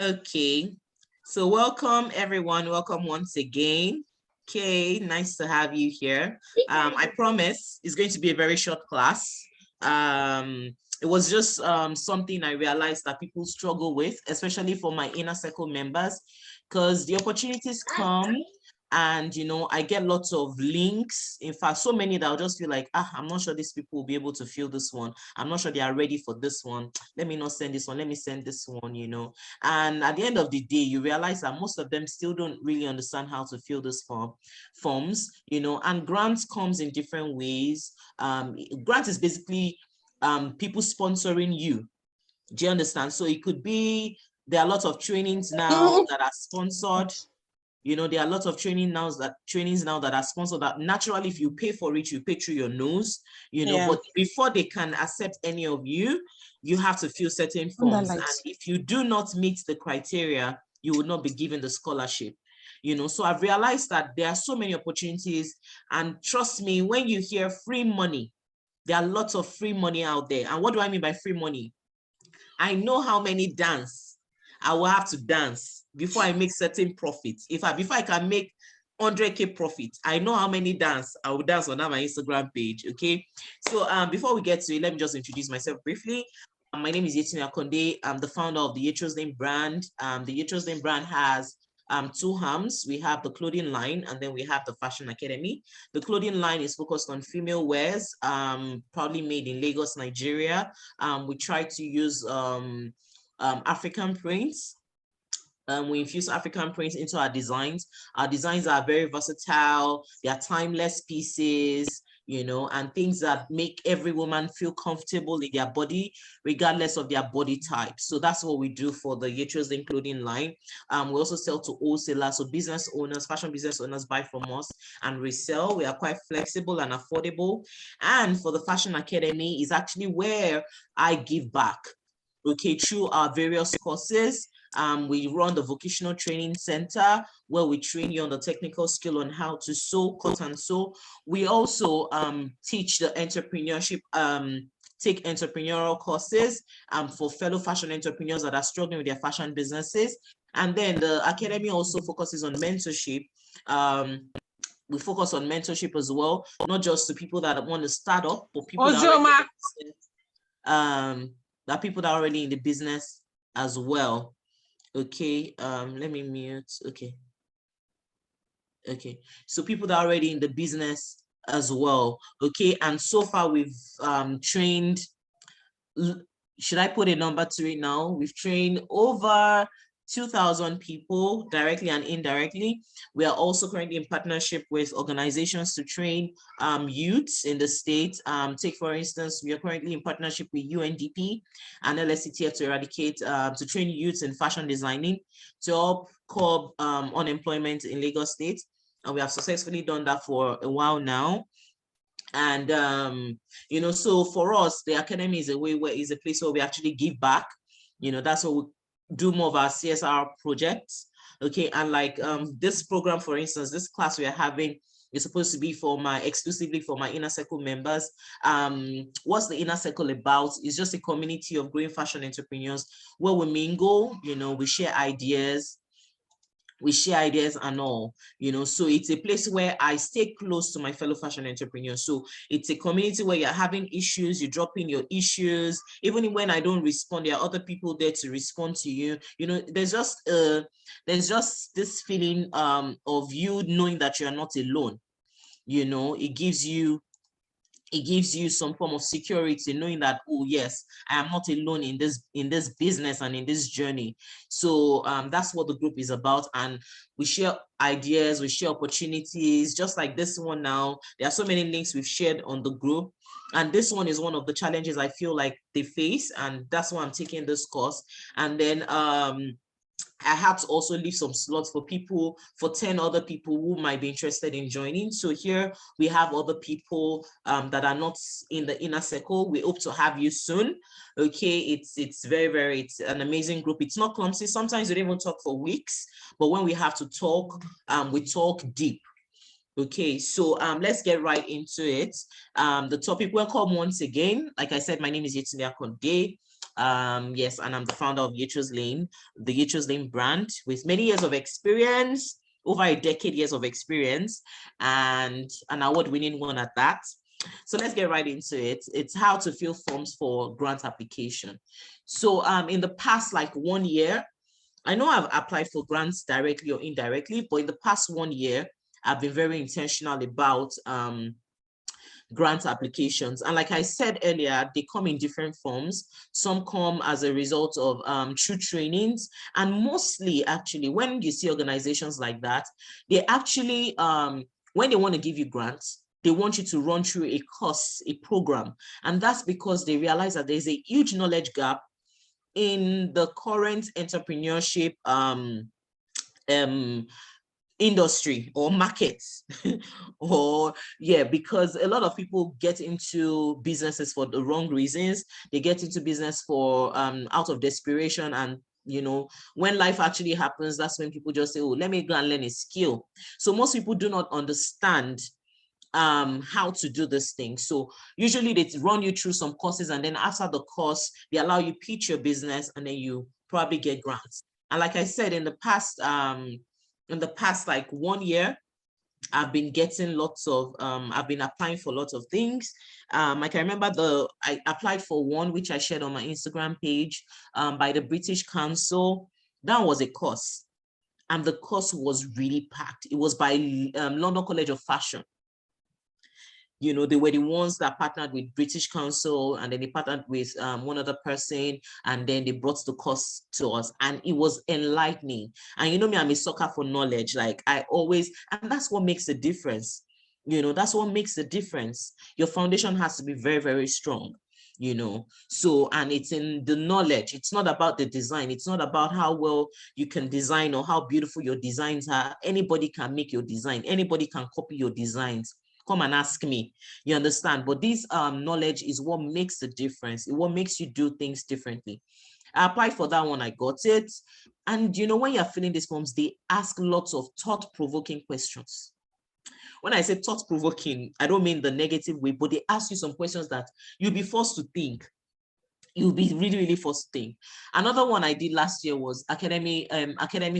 Okay, so welcome everyone. Welcome once again. Kay, nice to have you here. I promise it's going to be a very short class. It was just something I realized that people struggle with, especially for my inner circle members, because the opportunities come and I get lots of links. In fact, so many that I'll just feel like, I'm not sure these people will be able to fill this one. I'm not sure they are ready for this one. Let me not send this one. Let me send this one. And at the end of the day, you realize that most of them still don't really understand how to fill this forms, and grants comes in different ways. Grant is basically people sponsoring you. Do you understand? So it could be, there are lots of trainings now that are sponsored. There are lots of trainings now that are sponsored, that naturally, if you pay for it, you pay through your nose, but before they can accept any of you, you have to fill certain forms. And if you do not meet the criteria, you will not be given the scholarship. So I've realized that there are so many opportunities, and trust me, when you hear free money, there are lots of free money out there. And what do I mean by free money? I know how many dance I will have to dance before I make certain profits. Before I can make 100K profit, I know how many dance I will dance on my Instagram page. Okay. So before we get to it, let me just introduce myself briefly. My name is Yetunde Akande. I'm the founder of the Yetunde brand. The Yetunde brand has two arms. We have the clothing line, and then we have the fashion academy. The clothing line is focused on female wears, probably made in Lagos, Nigeria. We try to use African prints. We infuse African prints into our designs. Our designs are very versatile. They are timeless pieces, and things that make every woman feel comfortable in their body, regardless of their body type. So that's what we do for the Yetunde clothing line. We also sell to wholesalers, so business owners, fashion business owners buy from us and resell. We are quite flexible and affordable. And for the Fashion Academy is actually where I give back, okay, through our various courses. We run the vocational training center where we train you on the technical skill on how to sew, cut and sew. We also teach the entrepreneurship, take entrepreneurial courses for fellow fashion entrepreneurs that are struggling with their fashion businesses. And then the academy also focuses on mentorship. We focus on mentorship as well, not just to people that want to start up, but people that people that are already in the business as well. Okay, let me mute. Okay, so people that are already in the business as well. Okay, and so far we've trained, should I put a number to it now? We've trained over 2,000 people directly and indirectly. We are also currently in partnership with organizations to train youths in the state. Take, for instance, we are currently in partnership with UNDP and LSCTF to eradicate, to train youths in fashion designing to help curb unemployment in Lagos State. And we have successfully done that for a while now. And, so for us, the academy is a place where we actually give back. That's what we do, more of our CSR projects. Okay, and like this program, for instance, this class we are having is supposed to be exclusively for my inner circle members. What's the inner circle about? It's just a community of growing fashion entrepreneurs where we mingle, we share ideas. And all, so it's a place where I stay close to my fellow fashion entrepreneurs. So it's a community where you're having issues, you drop in your issues. Even when I don't respond, there are other people there to respond to you. There's just this feeling of you knowing that you're not alone. It gives you some form of security, knowing that, oh yes, I am not alone in this business and in this journey. So that's what the group is about. And we share ideas, we share opportunities, just like this one now. There are so many links we've shared on the group. And this one is one of the challenges I feel like they face. And that's why I'm taking this course. And then I had to also leave some slots for 10 other people who might be interested in joining. So here we have other people that are not in the inner circle. We hope to have you soon. Okay, it's very, it's an amazing group. It's not clumsy. Sometimes we don't even talk for weeks, but when we have to talk, we talk deep. Okay, so let's get right into it. The topic, welcome once again. Like I said, my name is Yetunde Akande. Yes, and I'm the founder of Yetu's Lane, the Yetu's Lane brand, with many years of experience, over a decade years of experience, and an award-winning one at that. So let's get right into it. It's how to fill forms for grant application. So in the past, like 1 year, I know I've applied for grants directly or indirectly, but in the past 1 year, I've been very intentional about grant applications. And like I said earlier, they come in different forms. Some come as a result of true trainings. And mostly, actually, when you see organizations like that, they actually, when they want to give you grants, they want you to run through a course, a program. And that's because they realize that there's a huge knowledge gap in the current entrepreneurship industry or markets or because a lot of people get into businesses for the wrong reasons. They get into business for out of desperation, and when life actually happens, that's when people just say, oh, let me go and learn a skill. So most people do not understand how to do this thing. So usually they run you through some courses, and then after the course they allow you pitch your business, and then you probably get grants. And like I said, in the past like 1 year, I've been getting lots of I've been applying for lots of things. I can remember I applied for one which I shared on my Instagram page by the British Council. That was a course, and the course was really packed. It was by London College of Fashion. They were the ones that partnered with British Council, and then they partnered with one other person, and then they brought the course to us, and it was enlightening. And me, I'm a sucker for knowledge. Like I always, and that's what makes a difference. That's what makes a difference. Your foundation has to be very, very strong. So, and it's in the knowledge. It's not about the design. It's not about how well you can design or how beautiful your designs are. Anybody can make your design. Anybody can copy your designs. Come and ask me, you understand? But this knowledge is what makes the difference. It what makes you do things differently. I applied for that one, I got it. And when you're filling these forms, they ask lots of thought-provoking questions. When I say thought-provoking, I don't mean the negative way, but they ask you some questions that you'll be forced to think. You'll be really, really forced to think. Another one I did last year was Academy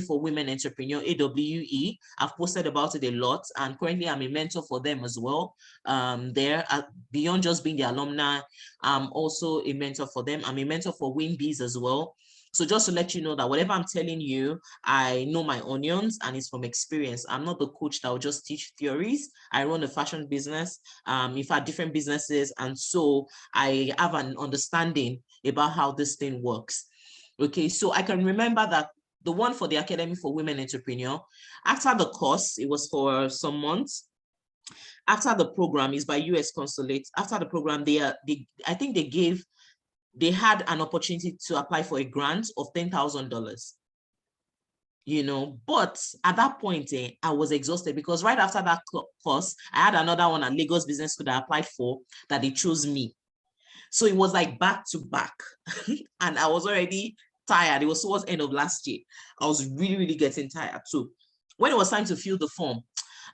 for Women Entrepreneur, AWE. I've posted about it a lot, and currently I'm a mentor for them as well. Beyond just being the alumni, I'm also a mentor for them. I'm a mentor for WinBees as well. So just to let you know that whatever I'm telling you, I know my onions, and it's from experience. I'm not the coach that will just teach theories. I run a fashion business, in fact, different businesses. And so I have an understanding about how this thing works. Okay, so I can remember that the one for the Academy for Women Entrepreneur, after the course, it was for some months. After the program is by US Consulate. After the program, I think they had an opportunity to apply for a grant of $10,000. But at that point, I was exhausted, because right after that course, I had another one at Lagos Business School that I applied for, that they chose me. So it was like back to back, and I was already tired. It was towards the end of last year. I was really, really getting tired. So when it was time to fill the form,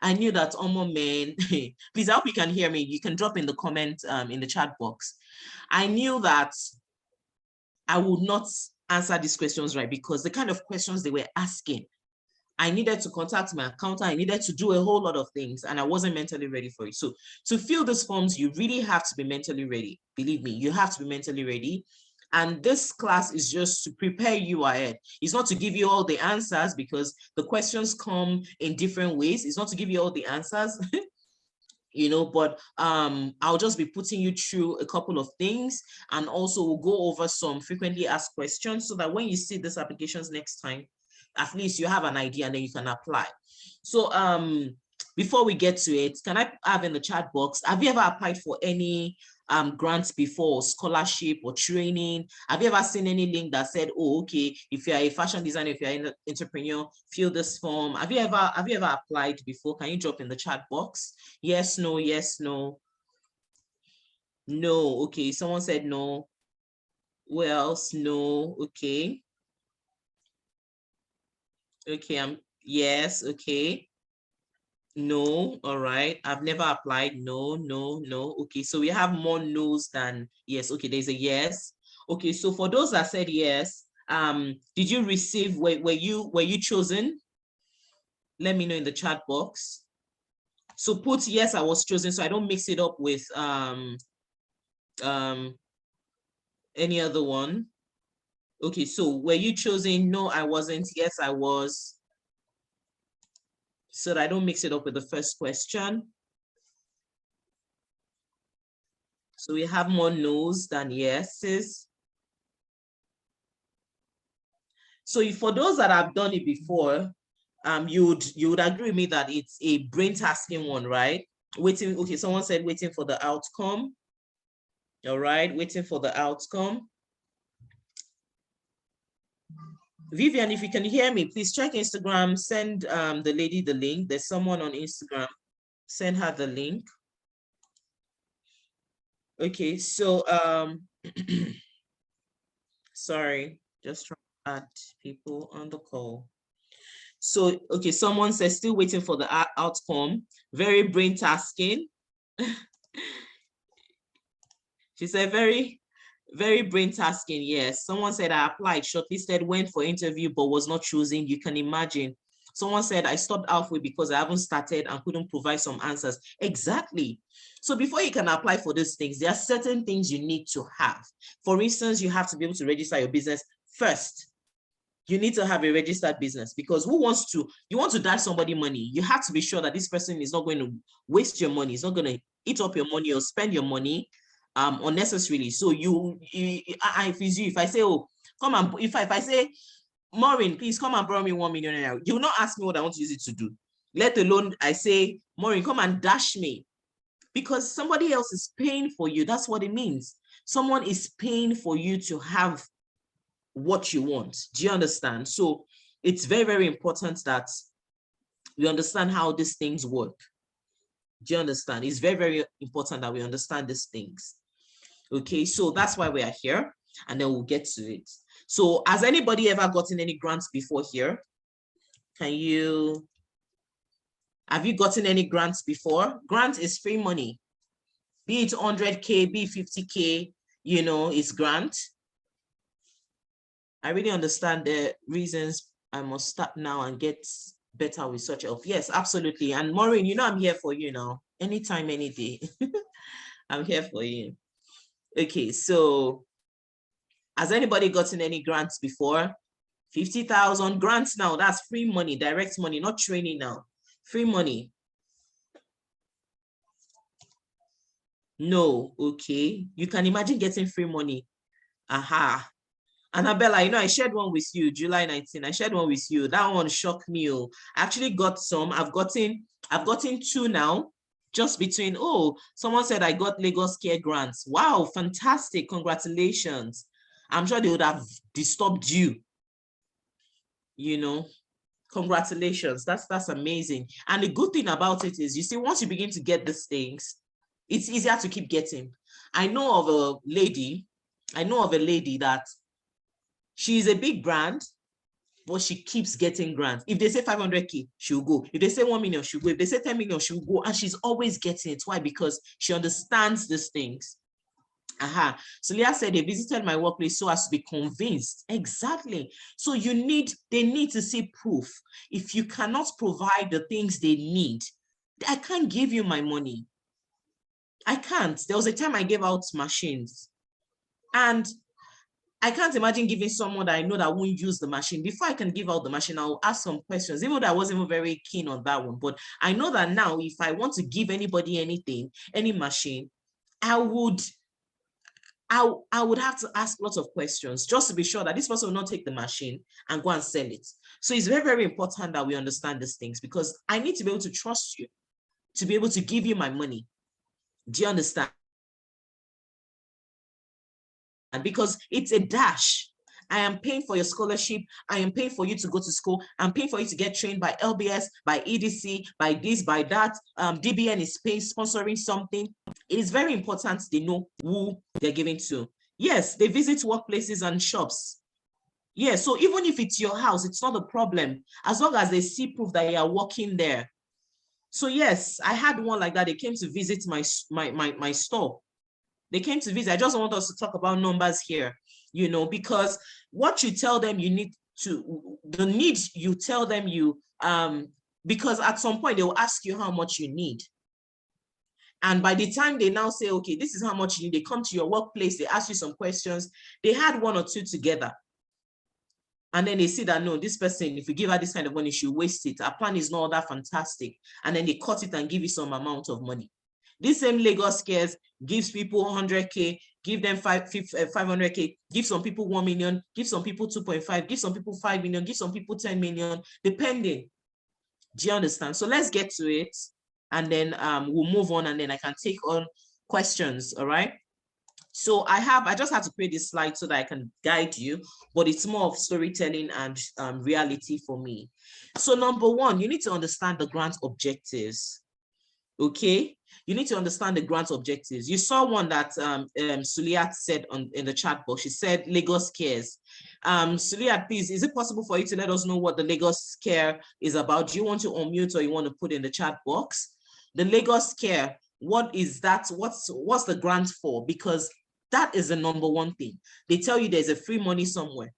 I knew that, oh man, please, I hope you can hear me. You can drop in the comment in the chat box. I knew that I would not answer these questions right, because the kind of questions they were asking, I needed to contact my accountant. I needed to do a whole lot of things, and I wasn't mentally ready for it. So to fill these forms, you really have to be mentally ready. Believe me, you have to be mentally ready. And this class is just to prepare you ahead. It's not to give you all the answers, because the questions come in different ways. It's not to give you all the answers, but I'll just be putting you through a couple of things, and also we'll go over some frequently asked questions, so that when you see these applications next time, at least you have an idea, and then you can apply. So before we get to it, can I have in the chat box, have you ever applied for any grants before, scholarship or training? Have you ever seen any link that said, oh, okay, if you're a fashion designer, if you're an entrepreneur, fill this form? Have you ever applied before? Can you drop in the chat box? Yes, no, yes, no. No, okay, someone said no. Who else? No, okay. Okay, yes, okay. No, all right. I've never applied. No, no, no. Okay, so we have more no's than yes. Okay, there's a yes. Okay, so for those that said yes, did you receive, were you chosen? Let me know in the chat box. So put yes, I was chosen, so I don't mix it up with any other one. Okay, so were you chosen? No, I wasn't. Yes, I was. So that I don't mix it up with the first question. So we have more no's than yeses. So for those that have done it before, you would agree with me that it's a brain tasking one, right? Waiting. Okay, someone said waiting for the outcome. All right, waiting for the outcome. Vivian, if you can hear me, please check Instagram. Send the lady the link. There's someone on Instagram. Send her the link. Okay, so sorry, just trying to add people on the call. So, okay, someone says still waiting for the outcome. Very brain tasking. She said very brain tasking. Yes. Someone said I applied, shortlisted, went for interview, but was not chosen. You can imagine. Someone said I stopped halfway because I haven't started and couldn't provide some answers. Exactly. So before you can apply for these things, there are certain things you need to have. For instance, you have to be able to register your business first. You need to have a registered business, because you want to dash somebody money. You have to be sure that this person is not going to waste your money. It's not going to eat up your money or spend your money unnecessarily. So if I say, oh, come and, if I say, Maureen, please come and borrow me 1 million naira, you will not ask me what I want to use it to do. Let alone I say, Maureen, come and dash me, because somebody else is paying for you. That's what it means. Someone is paying for you to have what you want. Do you understand? So it's very, very important that we understand how these things work. Do you understand? It's very, very important that we understand these things. Okay, so that's why we are here, and then we'll get to it. So has anybody ever gotten any grants before here? Have you gotten any grants before? Grant is free money. Be it 100K, be it 50K, it's grant. I really understand the reasons I must start now and get better with such help. Yes, absolutely. And Maureen, I'm here for you now. Anytime, any day. I'm here for you. Okay, so has anybody gotten any grants before? 50,000 grants now, that's free money, direct money, not training now. Free money. No, okay. You can imagine getting free money. Aha. Annabella, I shared one with you, July 19. I shared one with you. That one shocked me. I actually got some. I've gotten 2 now, just between, someone said I got Lagos Care grants. Wow, fantastic. Congratulations. I'm sure they would have disturbed you. Congratulations. That's amazing. And the good thing about it is, you see, once you begin to get these things, it's easier to keep getting. I know of a lady that she's a big brand, but she keeps getting grants. If they say 500K, she'll go. If they say 1 million, she'll go. If they say 10 million, she'll go. And she's always getting it. Why? Because she understands these things. Aha. So Leah said they visited my workplace so as to be convinced. Exactly. So they need to see proof. If you cannot provide the things they need, I can't give you my money. I can't. There was a time I gave out machines, and I can't imagine giving someone that I know that won't use the machine. Before I can give out the machine, I'll ask some questions, even though I wasn't even very keen on that one. But I know that now, if I want to give anybody anything, any machine, I would have to ask lots of questions just to be sure that this person will not take the machine and go and sell it. So it's very, very important that we understand these things, because I need to be able to trust you to be able to give you my money. Do you understand? Because it's a dash. I am paying for your scholarship. I am paying for you to go to school. I'm paying for you to get trained by LBS, by EDC, by this, by that. DBN is paying, sponsoring something. It is very important they know who they're giving to. Yes, they visit workplaces and shops. Yes, so even if it's your house, it's not a problem, as long as they see proof that you are working there. So yes, I had one like that. They came to visit my store. They came to visit. I just want us to talk about numbers here. you know, because what you tell them you need to, the needs you tell them because at some point they will ask you how much you need. And by the time they now say, okay, this is how much you need, they come to your workplace, they ask you some questions, they had one or two together. And then they see that, no, this person, if you give her this kind of money, she'll waste it. Our plan is not that fantastic. And then they cut it and give you some amount of money. This same Lagos Cares gives people 100K, give them 500K, give some people 1 million, give some people 2.5, give some people 5 million, give some people 10 million, depending. Do you understand? So let's get to it. And then we'll move on, and then I can take on questions, all right? So I just had to create this slide so that I can guide you, but it's more of storytelling and reality for me. So number one, you need to understand the grant objectives. Okay, you need to understand the grant objectives. You saw one that Suliat said in the chat box. She said Lagos Cares. Suliat, please, is it possible for you to let us know what the Lagos Care is about? Do you want to unmute or you want to put in the chat box? The Lagos Care, what is that? What's the grant for? Because that is the number one thing. They tell you there's a free money somewhere.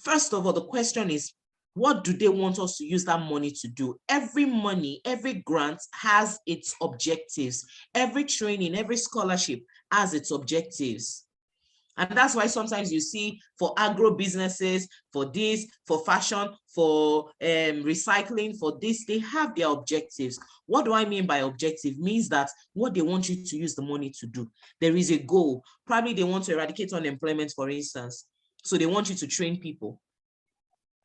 First of all, the question is, what do they want us to use that money to do? Every money, every grant has its objectives. Every training, every scholarship has its objectives. And that's why sometimes you see for agro businesses, for this, for fashion, for recycling, for this, they have their objectives. What do I mean by objective? Means that what they want you to use the money to do. There is a goal. Probably they want to eradicate unemployment, for instance. So they want you to train people.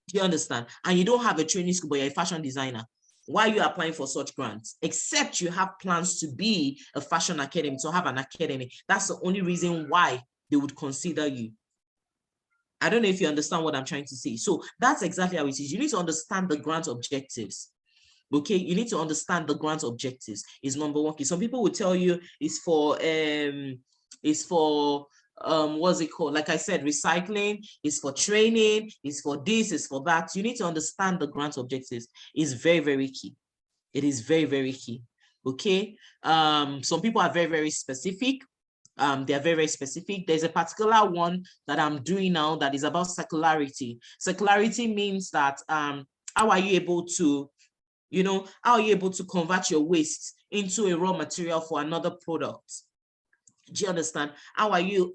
Do you understand? And you don't have a training school, but you're a fashion designer. Why are you applying for such grants? Except you have plans to be a fashion academy, to have an academy. That's the only reason why they would consider you. I don't know if you understand what I'm trying to say. So that's exactly how it is. You need to understand the grant objectives. Okay, you need to understand the grant objectives is number one. Some people will tell you it's for what's it called? Like I said, recycling, is for training, is for this, is for that. You need to understand the grant objectives. It's very, very key. It is very, very key. Okay. Some people are very, very specific. They are very, very specific. There's a particular one that I'm doing now that is about circularity. Circularity means that how are you able to, how are you able to convert your waste into a raw material for another product? Do you understand? How are you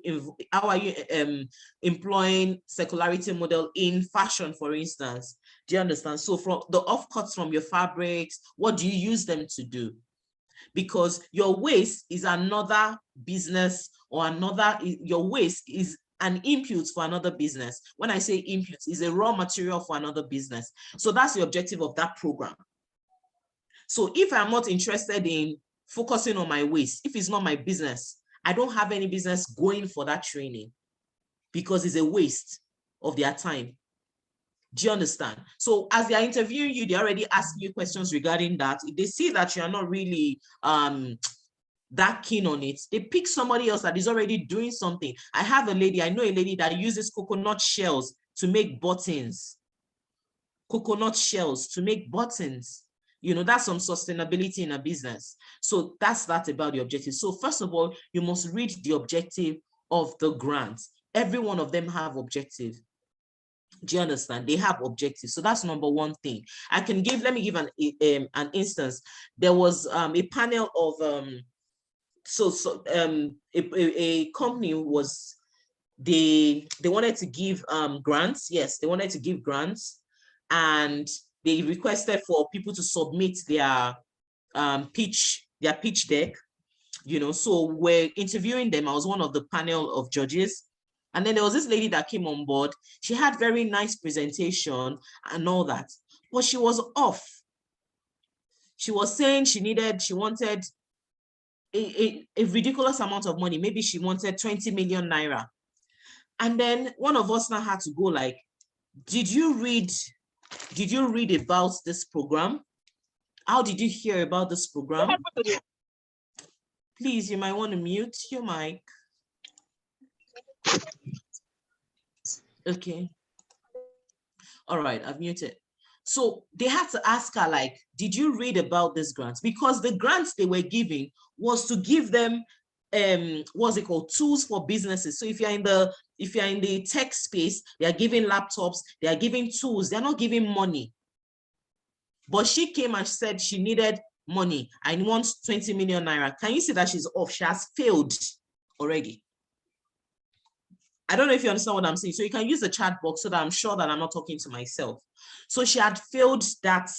employing circularity model in fashion, for instance? Do you understand? So from the offcuts from your fabrics, what do you use them to do? Because your waste is another business, or your waste is an input for another business. When I say input, is a raw material for another business. So that's the objective of that program. So if I'm not interested in focusing on my waste, if it's not my business, I don't have any business going for that training, because it's a waste of their time. Do you understand? So as they are interviewing you, they already ask you questions regarding that. If they see that you are not really that keen on it, they pick somebody else that is already doing something. I know a lady that uses coconut shells to make buttons. Coconut shells to make buttons. That's some sustainability in a business. So that's that about the objective. So first of all, you must read the objective of the grants. Every one of them have objective. Do you understand? They have objectives. So that's number one thing. Let me give an instance. There was a panel of a company was, they wanted to give grants. Yes, they wanted to give grants, and they requested for people to submit their pitch deck. So we're interviewing them. I was one of the panel of judges. And then there was this lady that came on board. She had very nice presentation and all that, but she was off. She was saying she wanted a ridiculous amount of money. Maybe she wanted 20 million naira. And then one of us now had to go like, did you read about this program? How did you hear about this program? Please, you might want to mute your mic. Okay. All right, I've muted. So they had to ask her, like, did you read about this grant? Because the grants they were giving was to give them what's it called, tools for businesses. So if you're in the tech space, they are giving laptops, they are giving tools, they're not giving money. But she came and said she needed money. I want 20 million naira. Can you see that she's off? She has failed already. I don't know if you understand what I'm saying. So you can use the chat box so that I'm sure that I'm not talking to myself. So she had failed that.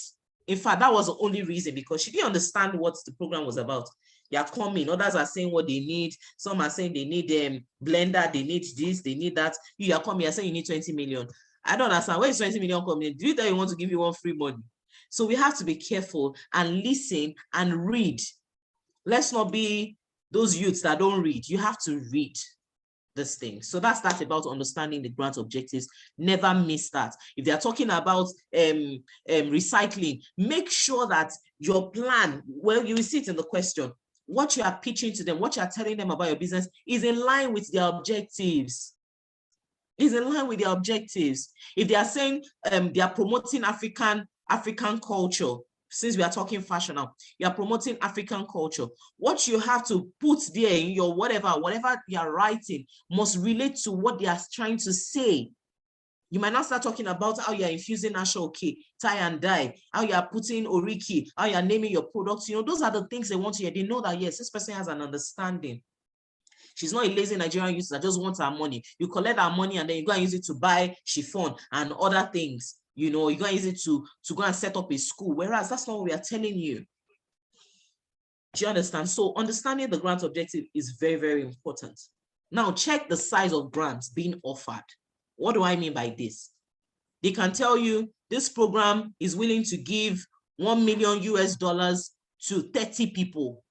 In fact, that was the only reason, because she didn't understand what the program was about. They are coming. Others are saying what they need. Some are saying they need blender, they need this, they need that. You are coming, you're saying you need 20 million. I don't understand. Where is 20 million coming? Do you think you want to give you one free money? So we have to be careful and listen and read. Let's not be those youths that don't read. You have to read this thing. So that's about understanding the grant objectives. Never miss that. If they're talking about recycling, make sure that your plan, well, you will see it in the question, what you are pitching to them, what you are telling them about your business is in line with their objectives. Is in line with their objectives. If they are saying they are promoting African culture, since we are talking fashion now, you are promoting African culture. What you have to put there in your whatever you are writing must relate to what they are trying to say. You might not start talking about how you are infusing ashoke, tie and dye, how you are putting oriki, how you are naming your products. You know, those are the things they want to hear. They know that, yes, this person has an understanding. She's not a lazy Nigerian youth that just wants our money. You collect our money and then you go and use it to buy chiffon and other things. You know, you're going to use it to go and set up a school, whereas that's not what we are telling you. Do you understand? So understanding the grant objective is very, very important. Now check the size of grants being offered. What do I mean by this? They can tell you this program is willing to give $1 million to 30 people.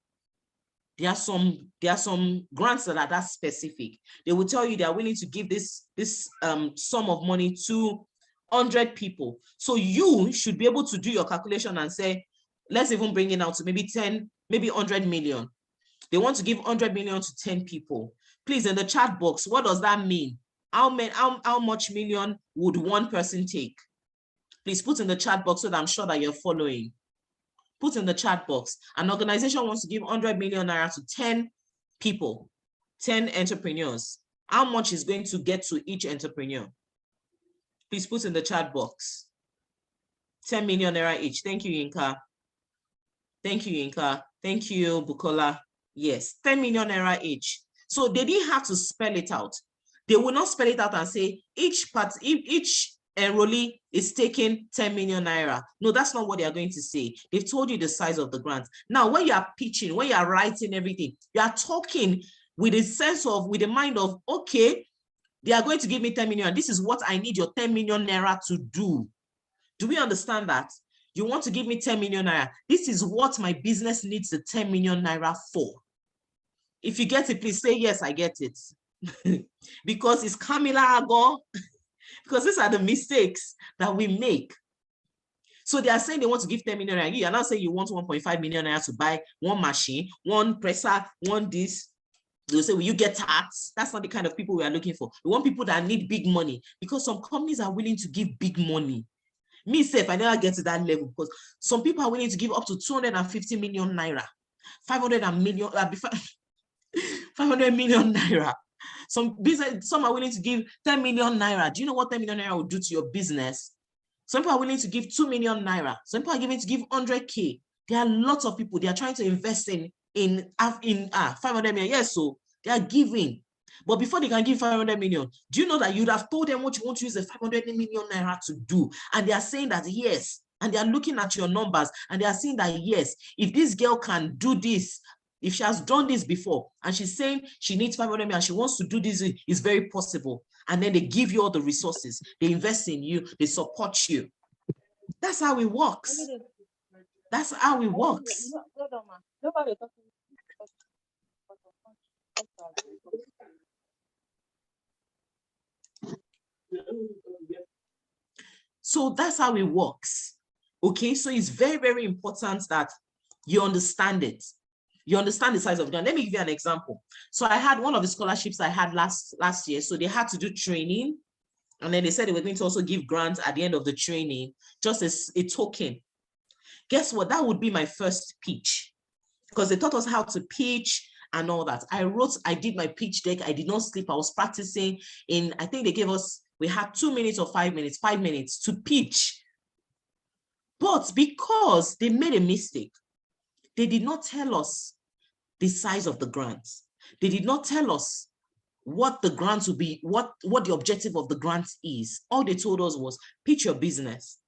There are some grants that are that specific. They will tell you they are willing to give this sum of money to 100 people. So you should be able to do your calculation and say, let's even bring it out to maybe 10, maybe 100 million. They want to give 100 million to 10 people. Please, in the chat box, what does that mean? How much million would one person take? Please put in the chat box so that I'm sure that you're following. Put in the chat box. An organization wants to give 100 million naira to 10 people, 10 entrepreneurs. How much is going to get to each entrepreneur? Please put in the chat box. 10 million naira each. Thank you, Yinka. Thank you, Yinka. Thank you, Bukola. Yes, 10 million naira each. So they didn't have to spell it out. They will not spell it out and say each enrollee is taking 10 million naira. No, that's not what they are going to say. They've told you the size of the grant. Now, when you are pitching, when you are writing everything, you are talking with a sense of, with the mind of, okay, they are going to give me 10 million. This is what I need your 10 million naira to do. Do we understand that? You want to give me 10 million naira. This is what my business needs the 10 million naira for. If you get it, please say, yes, I get it. Because it's Camila Ago. Because these are the mistakes that we make. So they are saying they want to give 10 million naira. You are not saying you want 1.5 million naira to buy one machine, one presser, one this. They'll say, will you get tax? That's not the kind of people we are looking for. We want people that need big money, because some companies are willing to give big money. Me, self, I never get to that level, because some people are willing to give up to 250 million naira, 500 million naira. Some are willing to give 10 million naira. Do you know what 10 million naira will do to your business? Some people are willing to give 2 million naira. Some people are willing to give 100K. There are lots of people, they are trying to invest in 500 million. Yes, so they are giving. But before they can give 500 million, do you know that you'd have told them what you want to use the 500 million naira to do? And they are saying that yes. And they are looking at your numbers and they are saying that yes, if this girl can do this, if she has done this before, and she's saying she needs 500 million, she wants to do this, it's very possible. And then they give you all the resources. They invest in you. They support you. That's how it works. That's how it works. So that's how it works. Okay, so it's very, very important that you understand it. You understand the size of it. Let me give you an example. So I had one of the scholarships I had last year. So they had to do training. And then they said they were going to also give grants at the end of the training, just as a token. Guess what? That would be my first pitch, because they taught us how to pitch and all that. I did my pitch deck. I did not sleep. I was practicing I think they gave us, we had 2 minutes or 5 minutes, 5 minutes to pitch. But because they made a mistake, they did not tell us the size of the grants. They did not tell us what the grants will be, what the objective of the grants is. All they told us was pitch your business.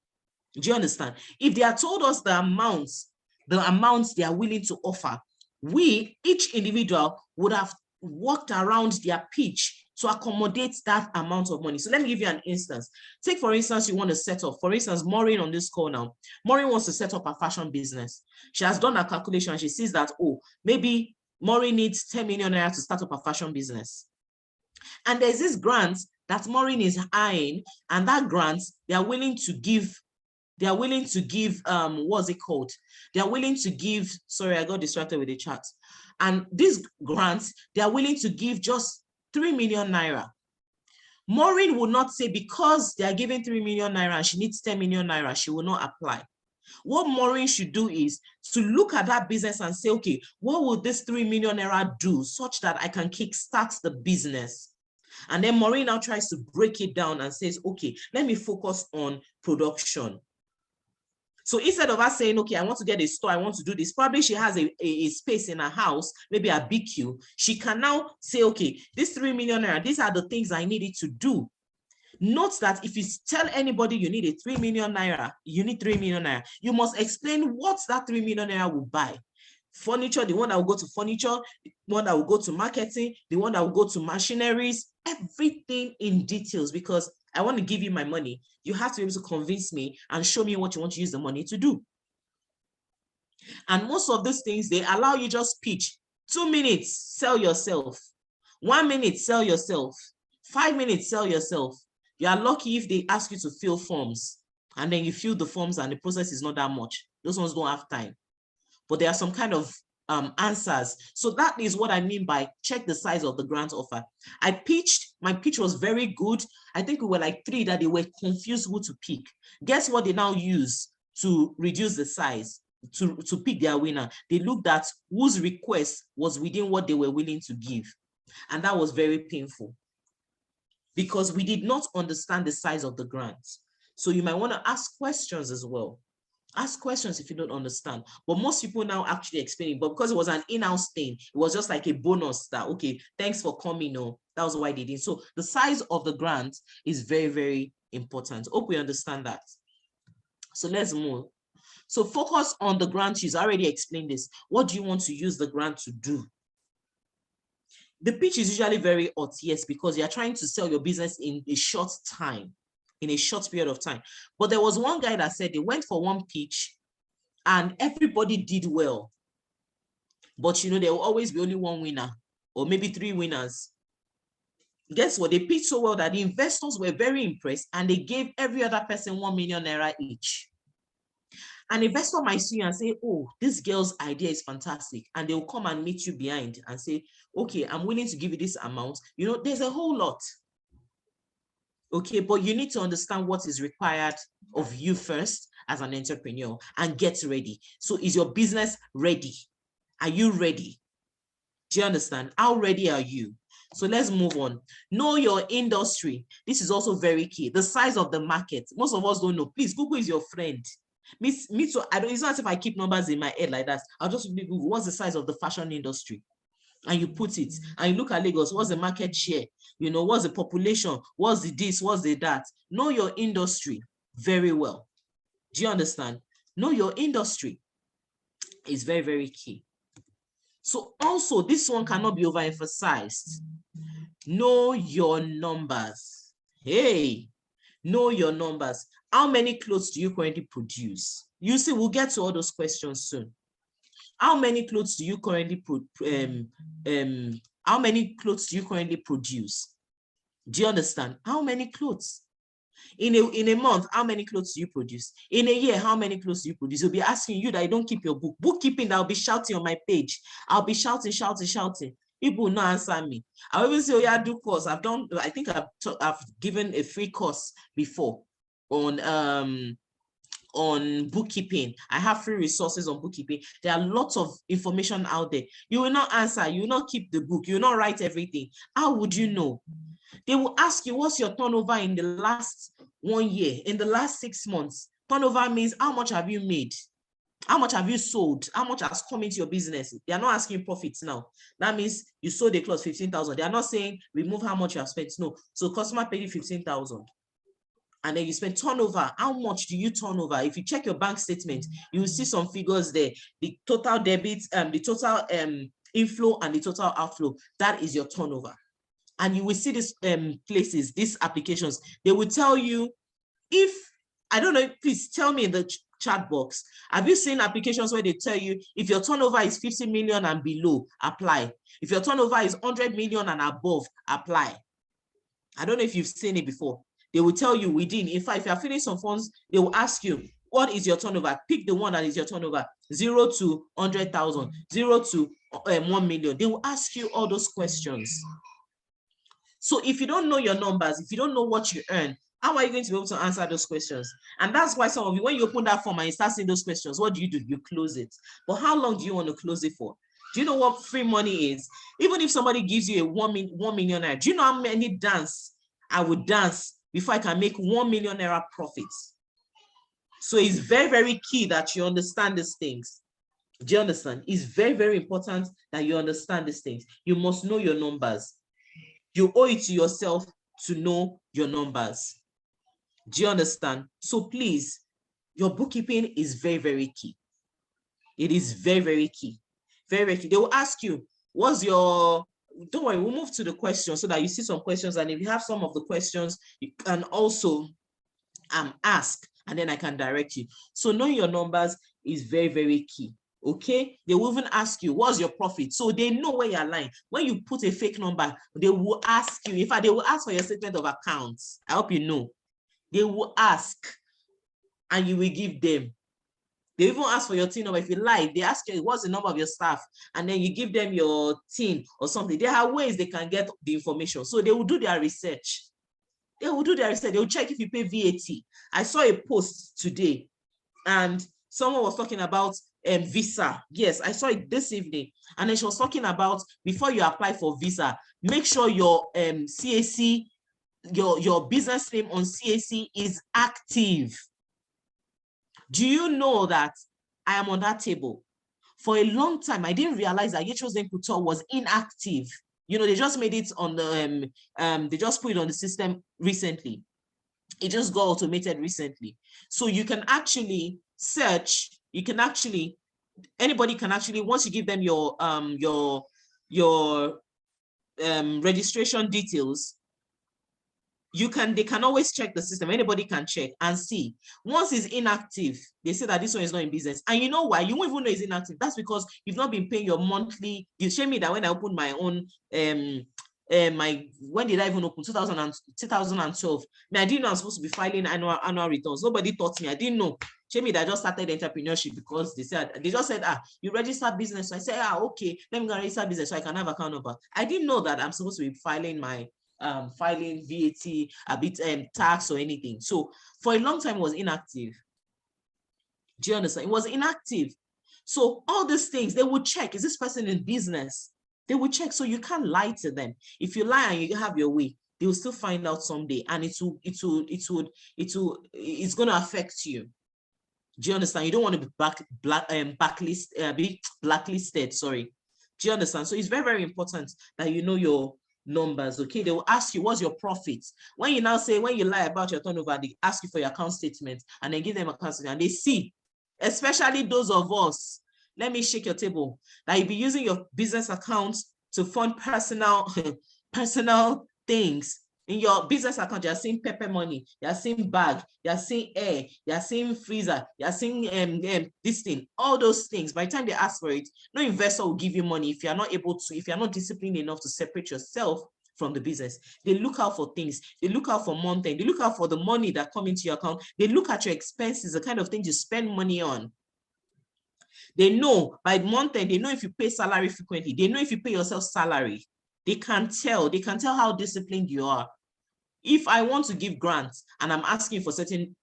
Do you understand? If they had told us the amounts they are willing to offer, each individual would have worked around their pitch to accommodate that amount of money. So let me give you an instance. Take, for instance, you want to set up, for instance, Maureen on this call now. Maureen wants to set up a fashion business. She has done a calculation and she sees that, oh, maybe Maureen needs 10 million naira to start up a fashion business. And there's this grant that Maureen is eyeing, and that grant, they are willing to give, what's it called? They are willing to give, sorry, I got distracted with the chat. And these grants, they are willing to give just 3 million naira. Maureen would not say because they are giving 3 million naira and she needs 10 million naira, she will not apply. What Maureen should do is to look at that business and say, okay, what will this 3 million naira do such that I can kickstart the business? And then Maureen now tries to break it down and says, okay, let me focus on production. So instead of us saying, okay, I want to get a store, I want to do this, probably she has a space in her house, maybe a BQ. She can now say, okay, this 3 million naira, these are the things I needed to do. Note that if you tell anybody you need a 3 million naira, you need 3 million naira, you must explain what that 3 million naira will buy. Furniture, the one that will go to furniture, the one that will go to marketing, the one that will go to machineries, everything in details, because I want to give you my money. You have to be able to convince me and show me what you want to use the money to do. And most of these things, they allow you just pitch. 2 minutes, sell yourself. 1 minute, sell yourself. 5 minutes, sell yourself. You are lucky if they ask you to fill forms and then you fill the forms and the process is not that much. Those ones don't have time. But there are some kind of answers. So that is what I mean by check the size of the grant offer. I pitched, my pitch was very good. I think we were like 3 that they were confused who to pick. Guess what they now use to reduce the size, to pick their winner? They looked at whose request was within what they were willing to give. And that was very painful because we did not understand the size of the grant. So you might want to ask questions as well. Ask questions if you don't understand. But most people now actually explain it. But because it was an in-house thing, it was just like a bonus that, okay, thanks for coming. No, that was why they did. So the size of the grant is very, very important. Hope we understand that. So let's move. So focus on the grant use. I already explained this. What do you want to use the grant to do? The pitch is usually very hot, yes, because you're trying to sell your business in a short time. In a short period of time. But there was one guy that said they went for one pitch and everybody did well. But you know, there will always be only one winner or maybe 3 winners. Guess what? They pitched so well that the investors were very impressed and they gave every other person 1 million naira each. An investor might see you and say, oh, this girl's idea is fantastic. And they'll come and meet you behind and say, okay, I'm willing to give you this amount. You know, there's a whole lot. Okay, but you need to understand what is required of you first as an entrepreneur and get ready. So is your business ready? Are you ready? Do you understand? How ready are you? So let's move on. Know your industry. This is also very key. The size of the market. Most of us don't know. Please, Google is your friend. Me too. It's not as if I keep numbers in my head like that. I'll just Google what's the size of the fashion industry. And you put it, and you look at Lagos, what's the market share? You know, what's the population? What's the this? What's the that? Know your industry very well. Do you understand? Know your industry is very, very key. So also, this one cannot be overemphasized. Know your numbers. Hey, know your numbers. How many clothes do you currently produce? You see, we'll get to all those questions soon. How many clothes do you currently how many clothes do you currently produce? Do you understand? How many clothes? In a month, how many clothes do you produce? In a year, how many clothes do you produce? You'll be asking you that I don't keep your book. Bookkeeping, I'll be shouting on my page. I'll be shouting. People will not answer me. I always say, oh yeah, do course. I've done, I think I've given a free course before on on bookkeeping. I have free resources on bookkeeping. There are lots of information out there. You will not answer. You will not keep the book. You will not write everything. How would you know? They will ask you, what's your turnover in the last 1 year, in the last 6 months? Turnover means how much have you made? How much have you sold? How much has come into your business? They are not asking profits now. That means you sold a cloth 15,000. They are not saying remove how much you have spent. No. So customer paid you 15,000. And then you spend turnover. How much do you turn over? If you check your bank statement, you will see some figures there. The total debit, the total inflow and the total outflow. That is your turnover. And you will see these places, these applications. They will tell you if, I don't know, please tell me in the chat box, have you seen applications where they tell you if your turnover is 50 million and below, apply? If your turnover is 100 million and above, apply. I don't know if you've seen it before. They will tell you within, in fact, if you're filling some forms, they will ask you, what is your turnover? Pick the one that is your turnover, 0 to 100,000, 0 to 1 million. They will ask you all those questions. So if you don't know your numbers, if you don't know what you earn, how are you going to be able to answer those questions? And that's why some of you, when you open that form and you start seeing those questions, what do? You close it. But how long do you want to close it for? Do you know what free money is? Even if somebody gives you a 1 million naira, do you know how many dance I would dance before I can make 1 million naira profits? So it's very, very key that you understand these things. Do you understand? It's very, very important that you understand these things. You must know your numbers. You owe it to yourself to know your numbers. Do you understand? So please, your bookkeeping is very, very key. It is very, very key. Very, very key. They will ask you, what's your, don't worry, we'll move to the questions so that you see some questions. And if you have some of the questions, you can also ask, and then I can direct you. So knowing your numbers is very, very key. Okay, they will even ask you, what's your profit? So they know where you're lying. When you put a fake number, they will ask you. In fact, they will ask for your statement of accounts. I hope you know. They will ask, and you will give them. They even ask for your TIN number. If you lie, they ask you, what's the number of your staff? And then you give them your TIN or something. There are ways they can get the information. So they will do their research. They will do their research. They will check if you pay VAT. I saw a post today, and someone was talking about visa. Yes, I saw it this evening. And then she was talking about, before you apply for visa, make sure your CAC, your business name on CAC is active. Do you know that I am on that table? For a long time, I didn't realize that Yetunde Akande was inactive. You know, they just made it on the, they just put it on the system recently. It just got automated recently. So you can actually search, you can actually, anybody can actually, once you give them your registration details, they can always check the system. Anybody can check and see. Once it's inactive, they say that this one is not in business. And you know why? You won't even know it's inactive. That's because you've not been paying your monthly. You showed me that when I opened my own, when did I even open? 2012. I didn't know I was supposed to be filing annual returns. Nobody taught me. I didn't know. Show me that I just started entrepreneurship because they just said, you register business. So I said, okay, let me go register business so I can have account number. I didn't know that I'm supposed to be filing my filing VAT, a bit tax or anything. So for a long time it was inactive. Do you understand? It was inactive. So all these things, they would check, is this person in business? They would check. So you can't lie to them. If you lie and you have your way, they will still find out someday, and it's going to affect you. Do you understand? You don't want to be blacklisted. Sorry. Do you understand? So it's very, very important that you know your numbers. Okay, they will ask you, what's your profit? When you now say, when you lie about your turnover, they ask you for your account statement, and then give them account statement, and they see, especially those of us, let me shake your table, that you'll be using your business accounts to fund personal things. In your business account, you're seeing pepper money, you're seeing bag, you're seeing air, you're seeing freezer, you're seeing this thing, all those things. By the time they ask for it, no investor will give you money if you're not able to, if you're not disciplined enough to separate yourself from the business. They look out for things. They look out for month end. They look out for the money that come into your account. They look at your expenses, the kind of things you spend money on. They know by month end, they know if you pay salary frequently. They know if you pay yourself salary. They can tell how disciplined you are. If I want to give grants and I'm asking for certain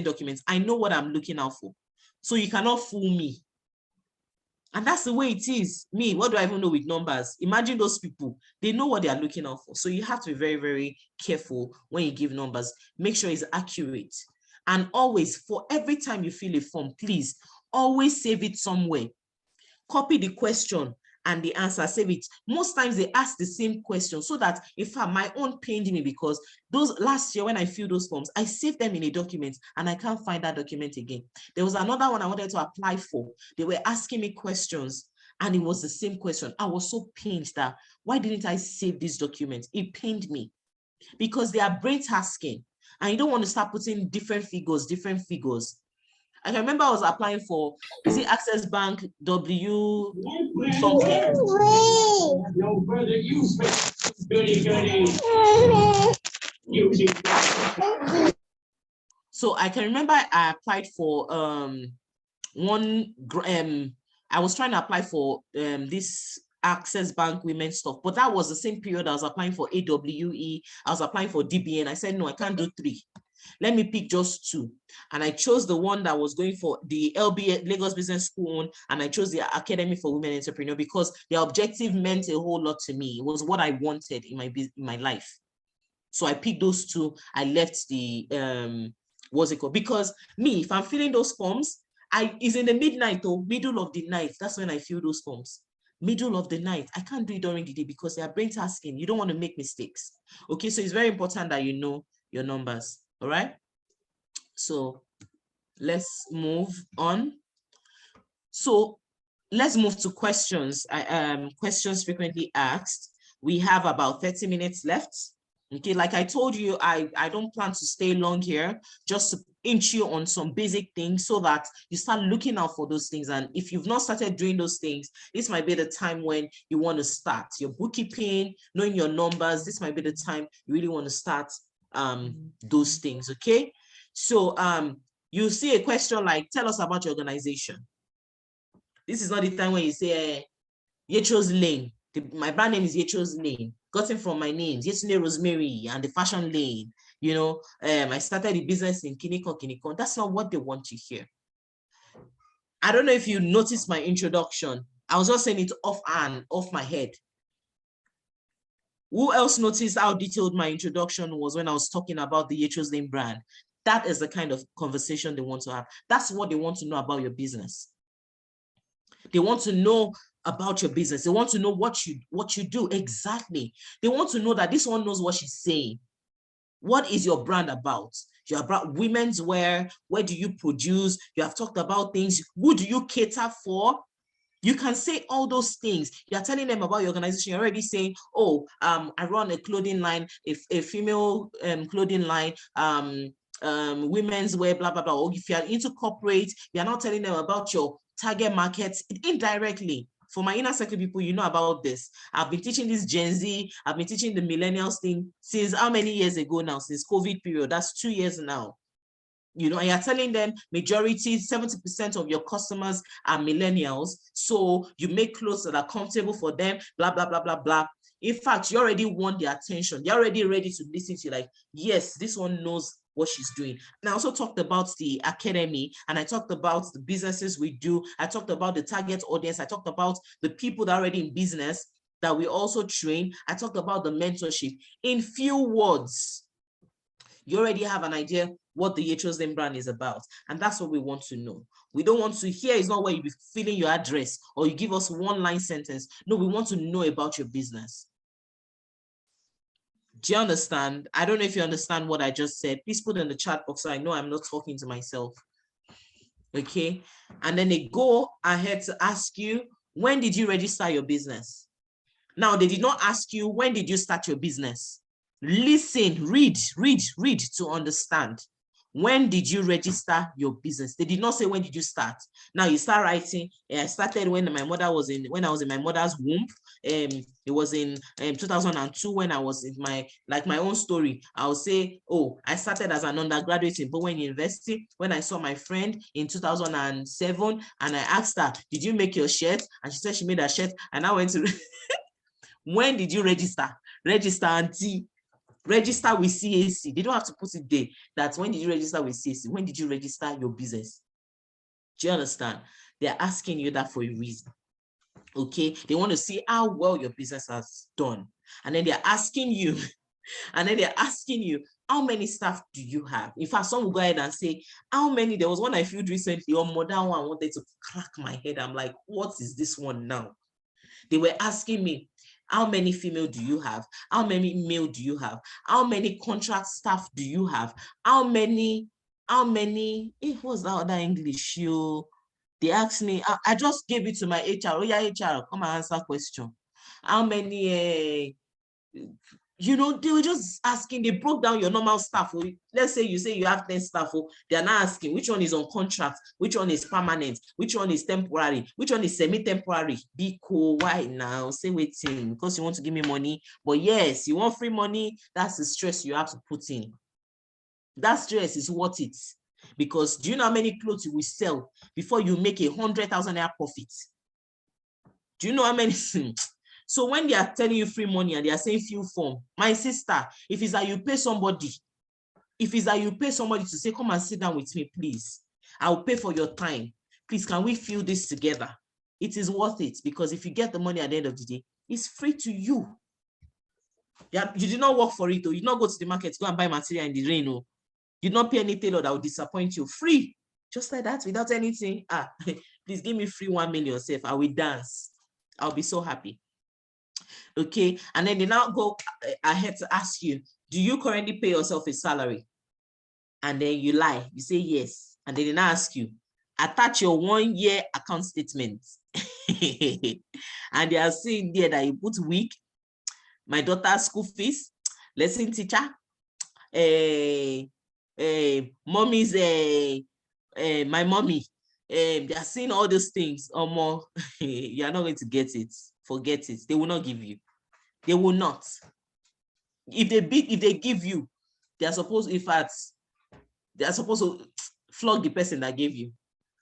documents, I know what I'm looking out for. So you cannot fool me. And that's the way it is. Me, what do I even know with numbers? Imagine those people, they know what they are looking out for. So you have to be very, very careful when you give numbers. Make sure it's accurate. And always, for every time you fill a form, please always save it somewhere. Copy the question and the answer, save it. Most times they ask the same question, so that, in fact, my own pained me, because those last year when I filled those forms, I saved them in a document and I can't find that document again. There was another one I wanted to apply for. They were asking me questions and it was the same question. I was so pained that, why didn't I save this document? It pained me, because they are brain tasking and you don't want to start putting different figures. I can remember I was applying for, is it Access Bank W something? So I can remember I applied for I was trying to apply for this Access Bank women stuff, but that was the same period I was applying for AWE, I was applying for DBN. I said, no, I can't do 3. Let me pick just 2. And I chose the one that was going for the LB, Lagos Business School, and I chose the Academy for Women Entrepreneur, because the objective meant a whole lot to me. It was what I wanted in my life. So I picked those 2. I left the what's it called? Because me, if I'm filling those forms, it's in the midnight or middle of the night. That's when I fill those forms. Middle of the night. I can't do it during the day because they are brain tasking. You don't want to make mistakes. Okay, so it's very important that you know your numbers. All right. So let's move on. So let's move to questions. Questions frequently asked. We have about 30 minutes left. Okay, like I told you, I don't plan to stay long here, just to inch you on some basic things so that you start looking out for those things. And if you've not started doing those things, this might be the time when you want to start your bookkeeping, knowing your numbers. This might be the time you really want to start those things. Okay, so you see a question like, tell us about your organization. This is not the time when you say Yetro's Lane. My brand name is Yetro's Lane. Gotten from my names, Yetunde Rosemary and the fashion lane. You know, I started the business in Kiniko. That's not what they want to hear. I don't know if you noticed my introduction. I was just saying it off my head. Who else noticed how detailed my introduction was when I was talking about the Yetro's Lane brand? That is the kind of conversation they want to have. That's what they want to know about your business. They want to know about your business. They want to know what you do exactly. They want to know that this one knows what she's saying. What is your brand about? You're about women's wear. Where do you produce? You have talked about things. Who do you cater for? You can say all those things. You're telling them about your organization. You're already saying, oh, I run a clothing line, a female clothing line, women's wear, blah, blah, blah. Or if you're into corporate, you're not telling them about your target markets indirectly. For my inner circle people, you know about this. I've been teaching this Gen Z, I've been teaching the millennials thing since how many years ago now? Since COVID period, that's 2 years now. You know, and you're telling them majority, 70% of your customers are millennials. So you make clothes that are comfortable for them, blah, blah, blah, blah, blah. In fact, you already want their attention. You're already ready to listen to you, like, yes, this one knows what she's doing. And I also talked about the academy, and I talked about the businesses we do. I talked about the target audience. I talked about the people that are already in business that we also train. I talked about the mentorship. In few words, you already have an idea what the Yetro's Lane brand is about. And that's what we want to know. We don't want to hear, it's not where you be filling your address or you give us one line sentence. No, we want to know about your business. Do you understand? I don't know if you understand what I just said. Please put in the chat box so I know I'm not talking to myself. Okay. And then they go ahead to ask you, when did you register your business? Now, they did not ask you, when did you start your business? Listen, read to understand. When did you register your business? They did not say, when did you start? Now you start writing. I started when I was in my mother's womb. It was in 2002 when I was in my own story. I'll say, oh, I started as an undergraduate in Bowen University when I saw my friend in 2007, and I asked her, did you make your shirt? And she said she made a shirt, and I went to when did you register? Register, auntie. Register with CAC. They don't have to put it there. That's when did you register with CAC? When did you register your business? Do you understand? They're asking you that for a reason. Okay, they want to see how well your business has done. And then they're asking you, how many staff do you have? In fact, some will go ahead and say, how many? There was one I filled recently, or more than one, wanted to crack my head. I'm like, what is this one now? They were asking me, how many female do you have? How many male do you have? How many contract staff do you have? How many, what's that other English? They asked me, I just gave it to my HR. Oh yeah, HR, come and answer question. How many, they were just asking, they broke down your normal staff. Let's say you have 10 staff. They're not asking which one is on contract, which one is permanent, which one is temporary, which one is semi-temporary. Be cool. Why now? Say waiting because you want to give me money. But yes, you want free money. That's the stress you have to put in. That stress is worth it. Because do you know how many clothes you will sell before you make 100,000 naira profit? Do you know how many? So when they are telling you free money and they are saying fill form, my sister, if it's that you pay somebody, to say, come and sit down with me, please. I'll pay for your time. Please, can we fill this together? It is worth it because if you get the money at the end of the day, it's free to you. Yeah, you did not work for it, or you did not go to the market, go and buy material in the rain, or you don't pay any tailor that will disappoint you. Free, just like that, without anything. Please give me free 1 million, safe. I will dance. I'll be so happy. Okay, and then they now go ahead to ask you, do you currently pay yourself a salary? And then you lie, you say yes. And then they now ask you, attach your 1 year account statement. And they are saying there that you put week, my daughter's school fees, lesson teacher, mommy's, my mommy, they are saying all those things. Or more, you are not going to get it. Forget it. They will not give you. They will not. If they give you, they are supposed to flog the person that gave you.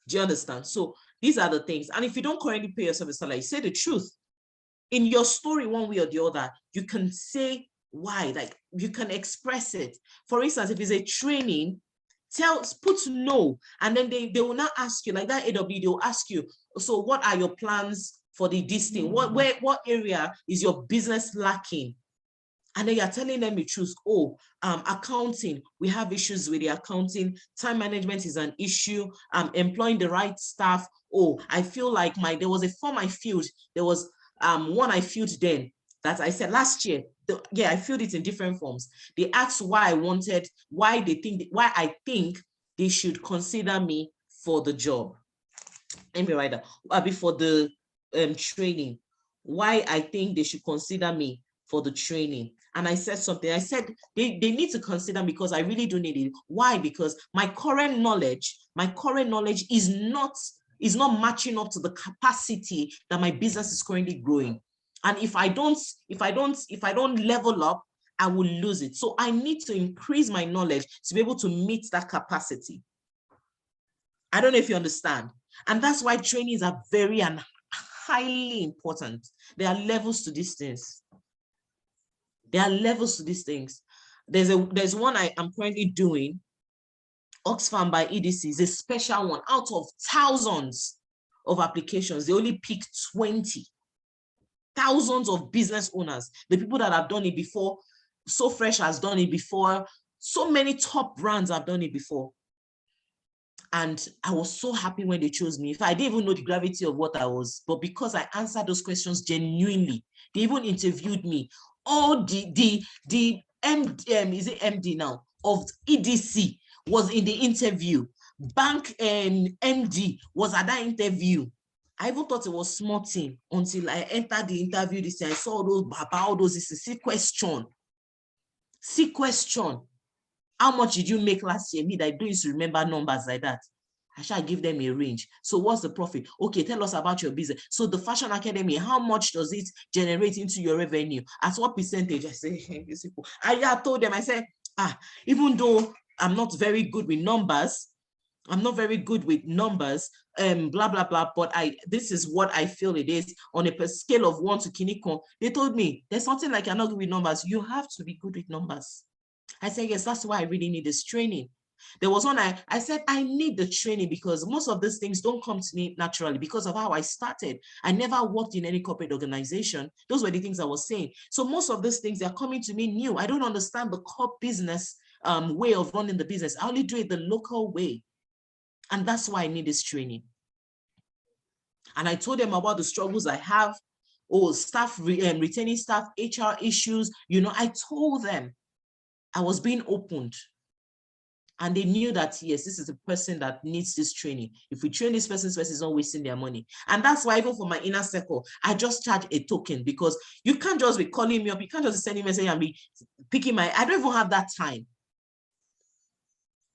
Do you understand? So these are the things. And if you don't currently pay yourself a salary, say the truth. In your story, one way or the other, you can say why, like you can express it. For instance, if it's a training, put no, and then they will not ask you, like that AW, they'll ask you, so what are your plans for this thing? What area is your business lacking? And then you're telling them the truth. Accounting, we have issues with the accounting. Time management is an issue. Employing the right staff. I feel like there was a form I filled. There was one I filled then that I said last year. I filled it in different forms. They asked why I think they should consider me for the job. Let me write that. Before the training, why I think they should consider me for the training. And I said something. I said they need to consider me because I really do need it. Why? Because my current knowledge is not matching up to the capacity that my business is currently growing. And if I don't level up, I will lose it. So I need to increase my knowledge to be able to meet that capacity. I don't know if you understand. And that's why trainings are very and highly important. There are levels to these things. There's one I am currently doing, Oxfam by EDC, is a special one. Out of thousands of applications, they only pick 20. Thousands of business owners, the people that have done it before. So Fresh has done it before. So many top brands have done it before. And I was so happy when they chose me. I didn't even know the gravity of what I was, but because I answered those questions genuinely, they even interviewed me. All the MD now of EDC was in the interview. Bank MD was at that interview. I even thought it was small thing until I entered the interview. I saw all those see question. How much did you make last year? Me that I don't used to remember numbers like that. I shall give them a range. So what's the profit? Okay, tell us about your business. So the Fashion Academy, how much does it generate into your revenue? At what percentage? I say, I told them, I said, even though I'm not very good with numbers, I'm not very good with numbers, blah, blah, blah, but this is what I feel it is on a scale of 1 to Kiniko. They told me, there's something like you're not good with numbers. You have to be good with numbers. I said, yes, that's why I really need this training. There was one I said, I need the training because most of these things don't come to me naturally because of how I started. I never worked in any corporate organization. Those were the things I was saying. So most of these things, they're coming to me new. I don't understand the core business way of running the business. I only do it the local way. And that's why I need this training. And I told them about the struggles I have, staff, retaining staff, HR issues. You know, I told them I was being opened. And they knew that, yes, this is a person that needs this training. If we train this person is not wasting their money. And that's why even for my inner circle, I just charge a token because you can't just be calling me up. You can't just send me a message and be picking I don't even have that time.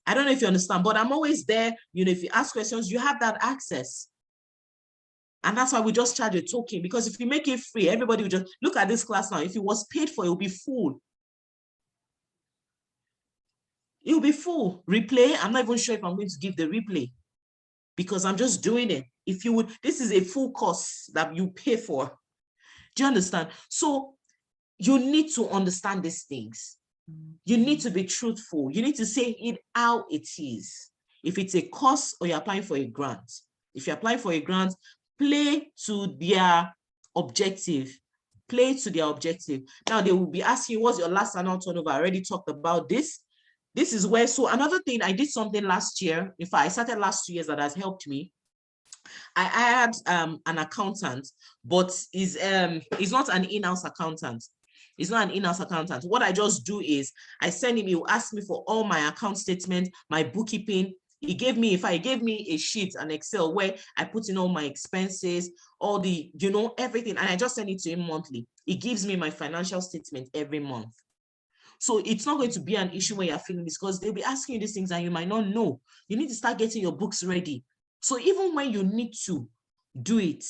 I don't know if you understand, but I'm always there. You know, if you ask questions, you have that access. And that's why we just charge a token, because if you make it free, everybody will just look at this class now. If it was paid for, it will be full. It will be full. Replay, I'm not even sure if I'm going to give the replay because I'm just doing it. If you would, this is a full course that you pay for. Do you understand? So you need to understand these things. You need to be truthful. You need to say it how it is. If it's a course or you're applying for a grant. If you're applying for a grant, play to their objective. Play to their objective. Now they will be asking, what's your last annual turnover? I already talked about this. This is where, so another thing, I did something last year. In fact, I started last 2 years that has helped me. I hired an accountant, but he's not an in-house accountant. It's not an in-house accountant. What I just do is I send him, he will ask me for all my account statements, my bookkeeping. He gave me, he gave me a sheet, an Excel where I put in all my expenses, all the, you know, everything. And I just send it to him monthly. He gives me my financial statement every month. So it's not going to be an issue when you're feeling this, because they'll be asking you these things and you might not know. You need to start getting your books ready. So even when you need to do it,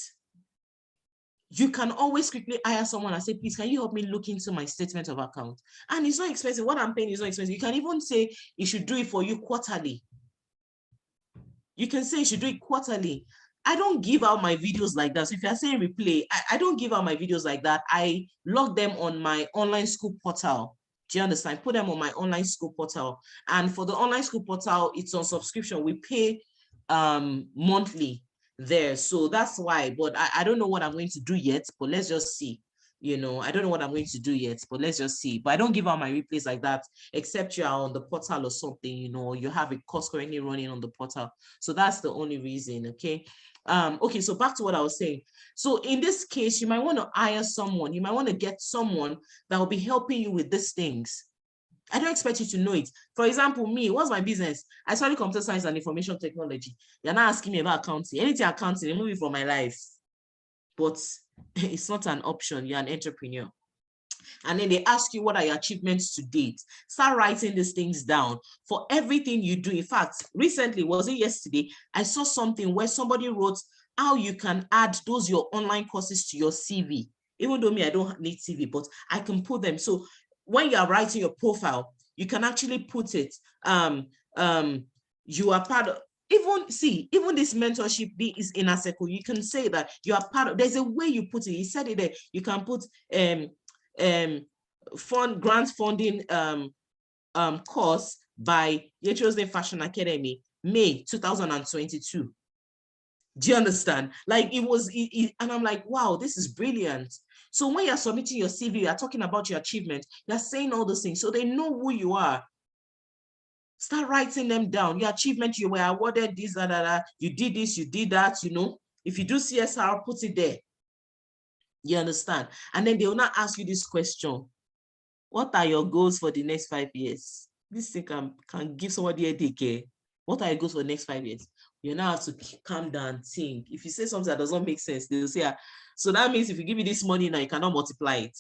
you can always quickly hire someone and say, please, can you help me look into my statement of account? And it's not expensive. What I'm paying is not expensive. You can even say it should do it for you quarterly. You can say you should do it quarterly. I don't give out my videos like that. So if you're saying replay, I don't give out my videos like that. I log them on my online school portal. Do you understand? Put them on my online school portal. And for the online school portal, it's on subscription. We pay monthly there. So that's why, but I don't know what I'm going to do yet, but let's just see. You know, I don't know what I'm going to do yet, but let's just see. But I don't give out my replays like that, except you are on the portal or something, you know, you have a course currently running on the portal. So that's the only reason, okay? Okay, so back to what I was saying. So in this case, you might want to hire someone. You might want to get someone that will be helping you with these things. I don't expect you to know it. For example, me, what's my business? I studied computer science and information technology. You're not asking me about accounting. Anything accounting, remove it from my life. But it's not an option. You're an entrepreneur. And then they ask you, what are your achievements to date? Start writing these things down for everything you do. In fact, recently, was it yesterday, I saw something where somebody wrote how you can add those your online courses to your CV. Even though me, I don't need CV, but I can put them. So when you are writing your profile, you can actually put it, you are part of, even this mentorship is inner circle. You can say that you are part of, there's a way you put it. He said it there. You can put grant funding course by Yetunde Fashion Academy, May 2022. Do you understand? Like it was, and I'm like, wow, this is brilliant. So when you're submitting your CV, you're talking about your achievement, you're saying all those things so they know who you are. Start writing them down. Your achievement, you were awarded this, that, you did this, you did that, you know. If you do CSR, put it there. You understand? And then they will not ask you this question. What are your goals for the next 5 years? This thing can give somebody a decade. What are your goals for the next 5 years? You now have to calm down and think. If you say something that does not make sense, they'll say, so that means if you give me this money now, you cannot multiply it.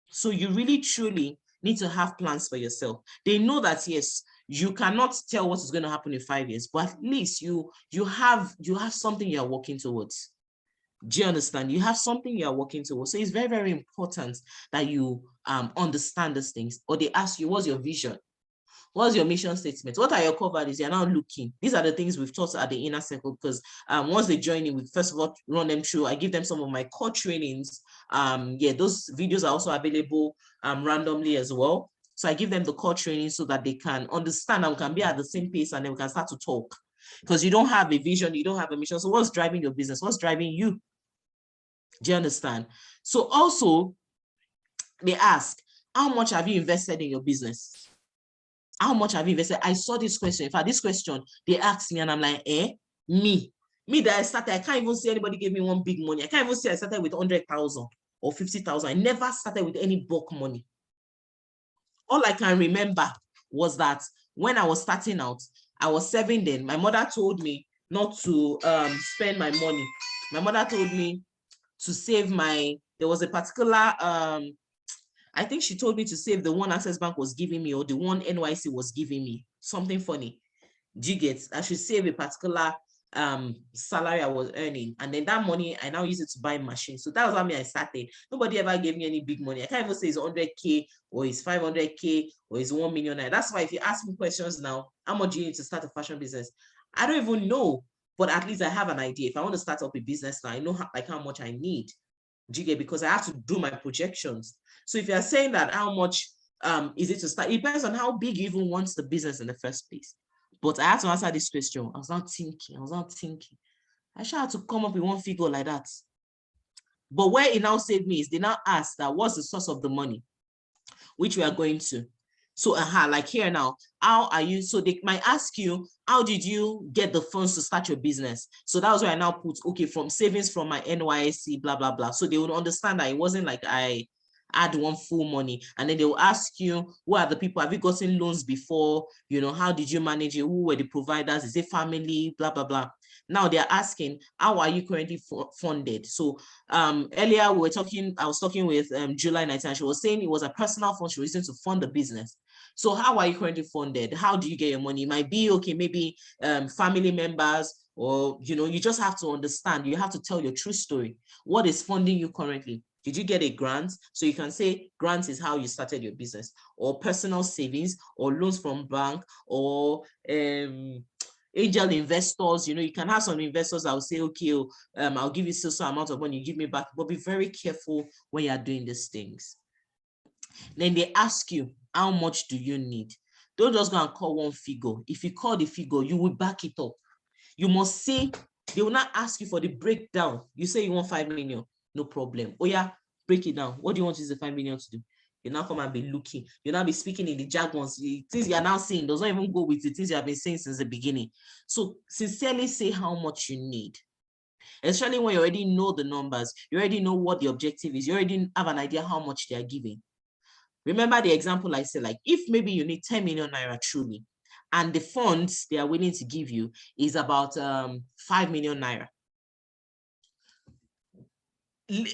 So you really, truly need to have plans for yourself. They know that, yes, you cannot tell what is going to happen in 5 years, but at least you have something you're working towards. Do you understand? You have something you're working towards. So it's very, very important that you understand these things. Or they ask you, what's your vision? What's your mission statement? What are your core values? You're now looking. These are the things we've taught at the inner circle, because once they join in, we first of all run them through. I give them some of my core trainings. Yeah, those videos are also available randomly as well. So I give them the core training so that they can understand and we can be at the same pace, and then we can start to talk. Because you don't have a vision, you don't have a mission. So what's driving your business? What's driving you? Do you understand? So also, they ask, how much have you invested in your business? How much have you invested? I saw this question. In fact, this question, they asked me and I'm like, me that I started, I can't even see anybody give me one big money. I can't even see I started with 100,000 or 50,000. I never started with any bulk money. All I can remember was that when I was starting out, I was 7 then. My mother told me not to spend my money. My mother told me to save there was a particular, I think she told me to save the one Access Bank was giving me or the one NYC was giving me, something funny. Do you get? I should save a particular salary I was earning, and then that money I now use it to buy machines. So that was how I started. Nobody ever gave me any big money. I can't even say it's 100K or it's 500K or it's 1 million. That's why if you ask me questions now, how much do you need to start a fashion business? I don't even know, but at least I have an idea. If I want to start up a business now, I know how much I need. Do you get? Because I have to do my projections. So if you're saying that how much is it to start, it depends on how big you even want the business in the first place. But I had to answer this question. I was not thinking. I should have to come up with one figure like that. But where it now saved me is they now asked that what's the source of the money, which we are going to. So like here now, how are you? So they might ask you, how did you get the funds to start your business? So that was where I now put, okay, from savings from my NYSC, blah, blah, blah. So they would understand that it wasn't like I add one full money. And then they will ask you, who are the people? Have you gotten loans before? How did you manage it? Who were the providers? Is it family? Blah, blah, blah. Now they're asking, how are you currently funded? So earlier I was talking with July 19, she was saying it was a personal fund she was using to fund the business. So how are you currently funded? How do you get your money? It might be, okay, maybe family members, or, you just have to understand, you have to tell your true story. What is funding you currently? Did you get a grant? So you can say grant is how you started your business, or personal savings, or loans from bank, or angel investors. You can have some investors that will say, okay, I'll give you so amount of money, you give me back. But be very careful when you're doing these things. Then they ask you, how much do you need? Don't just go and call one figure. If you call the figure, you will back it up. You must say, they will not ask you for the breakdown. You say you want 5 million. No problem. Oh yeah, break it down. What do you want to use the 5 million to do? You now come and be looking. You now be speaking in the jargons. The things you are now saying does not even go with the things you have been saying since the beginning. So sincerely say how much you need. Especially when you already know the numbers. You already know what the objective is. You already have an idea how much they are giving. Remember the example I said, like if maybe you need 10 million naira truly, and the funds they are willing to give you is about 5 million naira.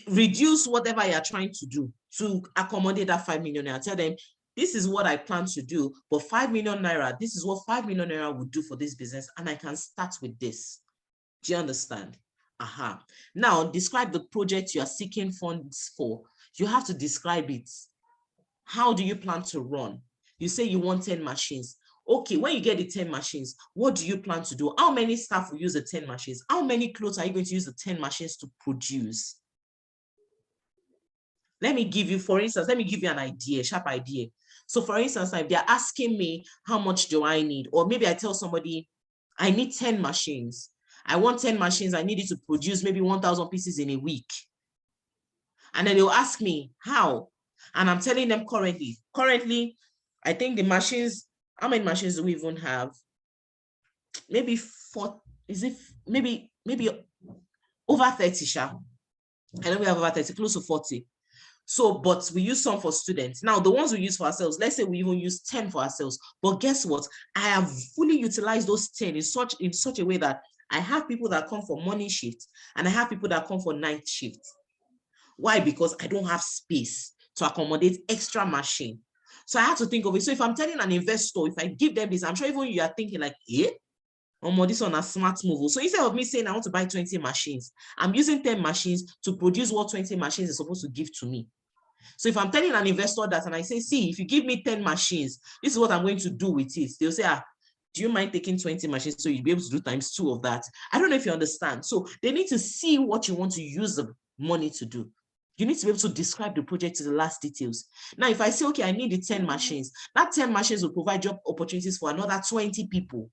Reduce whatever you're trying to do to accommodate that 5 million naira. Tell them, this is what I plan to do, but 5 million naira, this is what 5 million naira would do for this business, and I can start with this. Do you understand? Now, describe the project you are seeking funds for. You have to describe it. How do you plan to run? You say you want 10 machines. Okay, when you get the 10 machines, what do you plan to do? How many staff will use the 10 machines? How many clothes are you going to use the 10 machines to produce? Let me give you, for instance, let me give you an idea, sharp idea. So for instance, if they're asking me, how much do I need? Or maybe I tell somebody, I need 10 machines. I want 10 machines. I need it to produce maybe 1,000 pieces in a week. And then they'll ask me, how? And I'm telling them currently, I think the machines, how many machines do we even have? Maybe 4, is it maybe over 30, sha? I know we have over 30, close to 40. So, but we use some for students. Now, the ones we use for ourselves, let's say we even use 10 for ourselves. But guess what? I have fully utilized those 10 in such a way that I have people that come for morning shift and I have people that come for night shift. Why? Because I don't have space to accommodate extra machine. So I have to think of it. So if I'm telling an investor, if I give them this, I'm sure even you are thinking like, this one a smart move. So instead of me saying I want to buy 20 machines, I'm using 10 machines to produce what 20 machines is supposed to give to me. So if I'm telling an investor that and I say, see, if you give me 10 machines, this is what I'm going to do with it. They'll say, do you mind taking 20 machines so you'll be able to do times 2 of that? I don't know if you understand. So they need to see what you want to use the money to do. You need to be able to describe the project to the last details. Now, if I say, okay, I need the 10 machines, that 10 machines will provide job opportunities for another 20 people.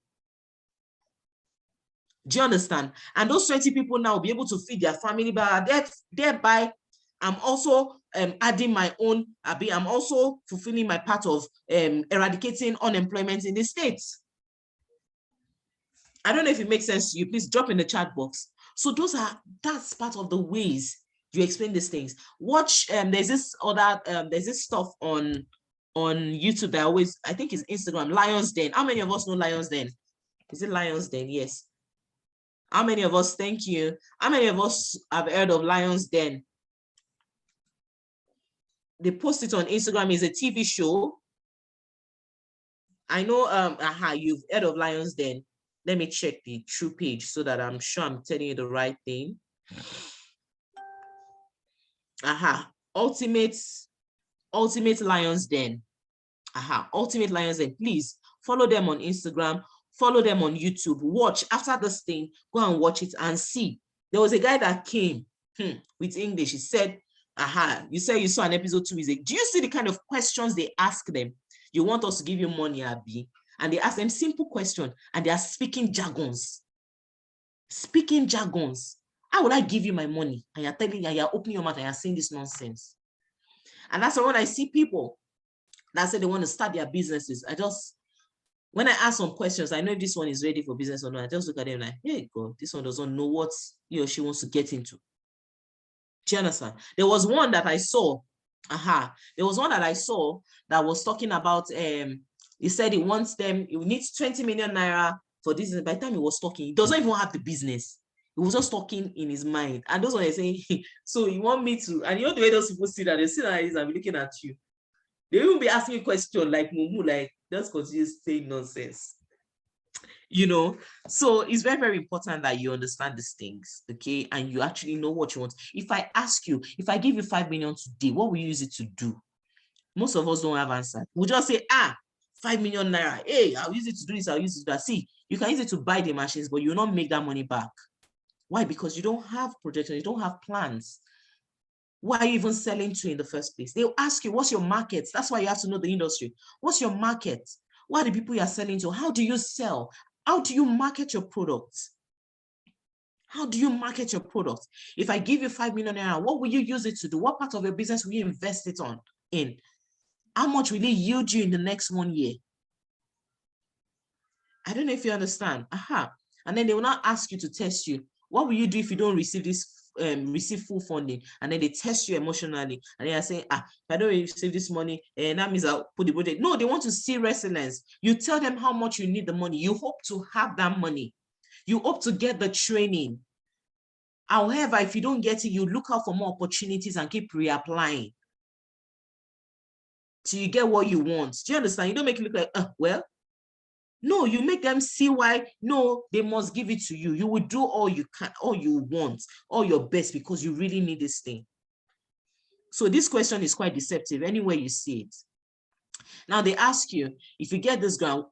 Do you understand? And those 20 people now will be able to feed their family, but thereby I'm also adding my own, I'm also fulfilling my part of eradicating unemployment in the States. I don't know if it makes sense to you. Please drop in the chat box. So that's part of the ways you explain these things. Watch, there's this stuff on YouTube that I think it's Instagram, Lions Den. How many of us know Lions Den? Is it Lions Den? Yes. How many of us, thank you. How many of us have heard of Lions Den? They post it on Instagram. It's a TV show. I know, you've heard of Lions Den. Let me check the true page so that I'm sure I'm telling you the right thing. Ultimate Lions Den. Ultimate Lions Den. Please follow them on Instagram. Follow them on YouTube. Watch after this thing. Go and watch it and see. There was a guy that came with English. He said, you said you saw an episode 2. He's like, do you see the kind of questions they ask them? You want us to give you money, Abi? And they ask them simple questions, and they are speaking jargons. Speaking jargons. How would I give you my money? And you're telling, and you're opening your mouth and you're saying this nonsense. And that's why when I see people that say they want to start their businesses, when I ask some questions, I know if this one is ready for business or not. I just look at them like, hey, God, this one doesn't know what he or she wants to get into. Do you understand? There was one that I saw. There was one that I saw that was talking about, he said he wants them, he needs 20 million naira for this. By the time he was talking, he doesn't even have the business. He was just talking in his mind. And those ones are saying, so you want me to, and you know the way those people see that, they see that and be looking at you. They will be asking you a question like Mumu, like, just continue saying nonsense. You know, so it's very, very important that you understand these things, okay? And you actually know what you want. If I ask you, if I give you 5 million today, what will you use it to do? Most of us don't have answers. We'll just say, 5 million naira. Hey, I'll use it to do this, I'll use it to do that. See, you can use it to buy the machines, but you'll not make that money back. Why? Because you don't have projections, you don't have plans. Why are you even selling to in the first place? They'll ask you, what's your market? That's why you have to know the industry. What's your market? What are the people you're selling to? How do you sell? How do you market your products? How do you market your product? If I give you 5 million naira, what will you use it to do? What part of your business will you invest it in? How much will it yield you in the next 1 year? I don't know if you understand. And then they will not ask you to test you. What will you do if you don't receive receive full funding? And then they test you emotionally. And they are saying, if I don't receive this money, that means I'll put the budget. No, they want to see resilience. You tell them how much you need the money. You hope to have that money. You hope to get the training. However, if you don't get it, you look out for more opportunities and keep reapplying till you get what you want. Do you understand? You don't make it look like, no, you make them see why, no, they must give it to you. You will do all you can, all you want, all your best because you really need this thing. So this question is quite deceptive anywhere you see it. Now they ask you, if you get this grant,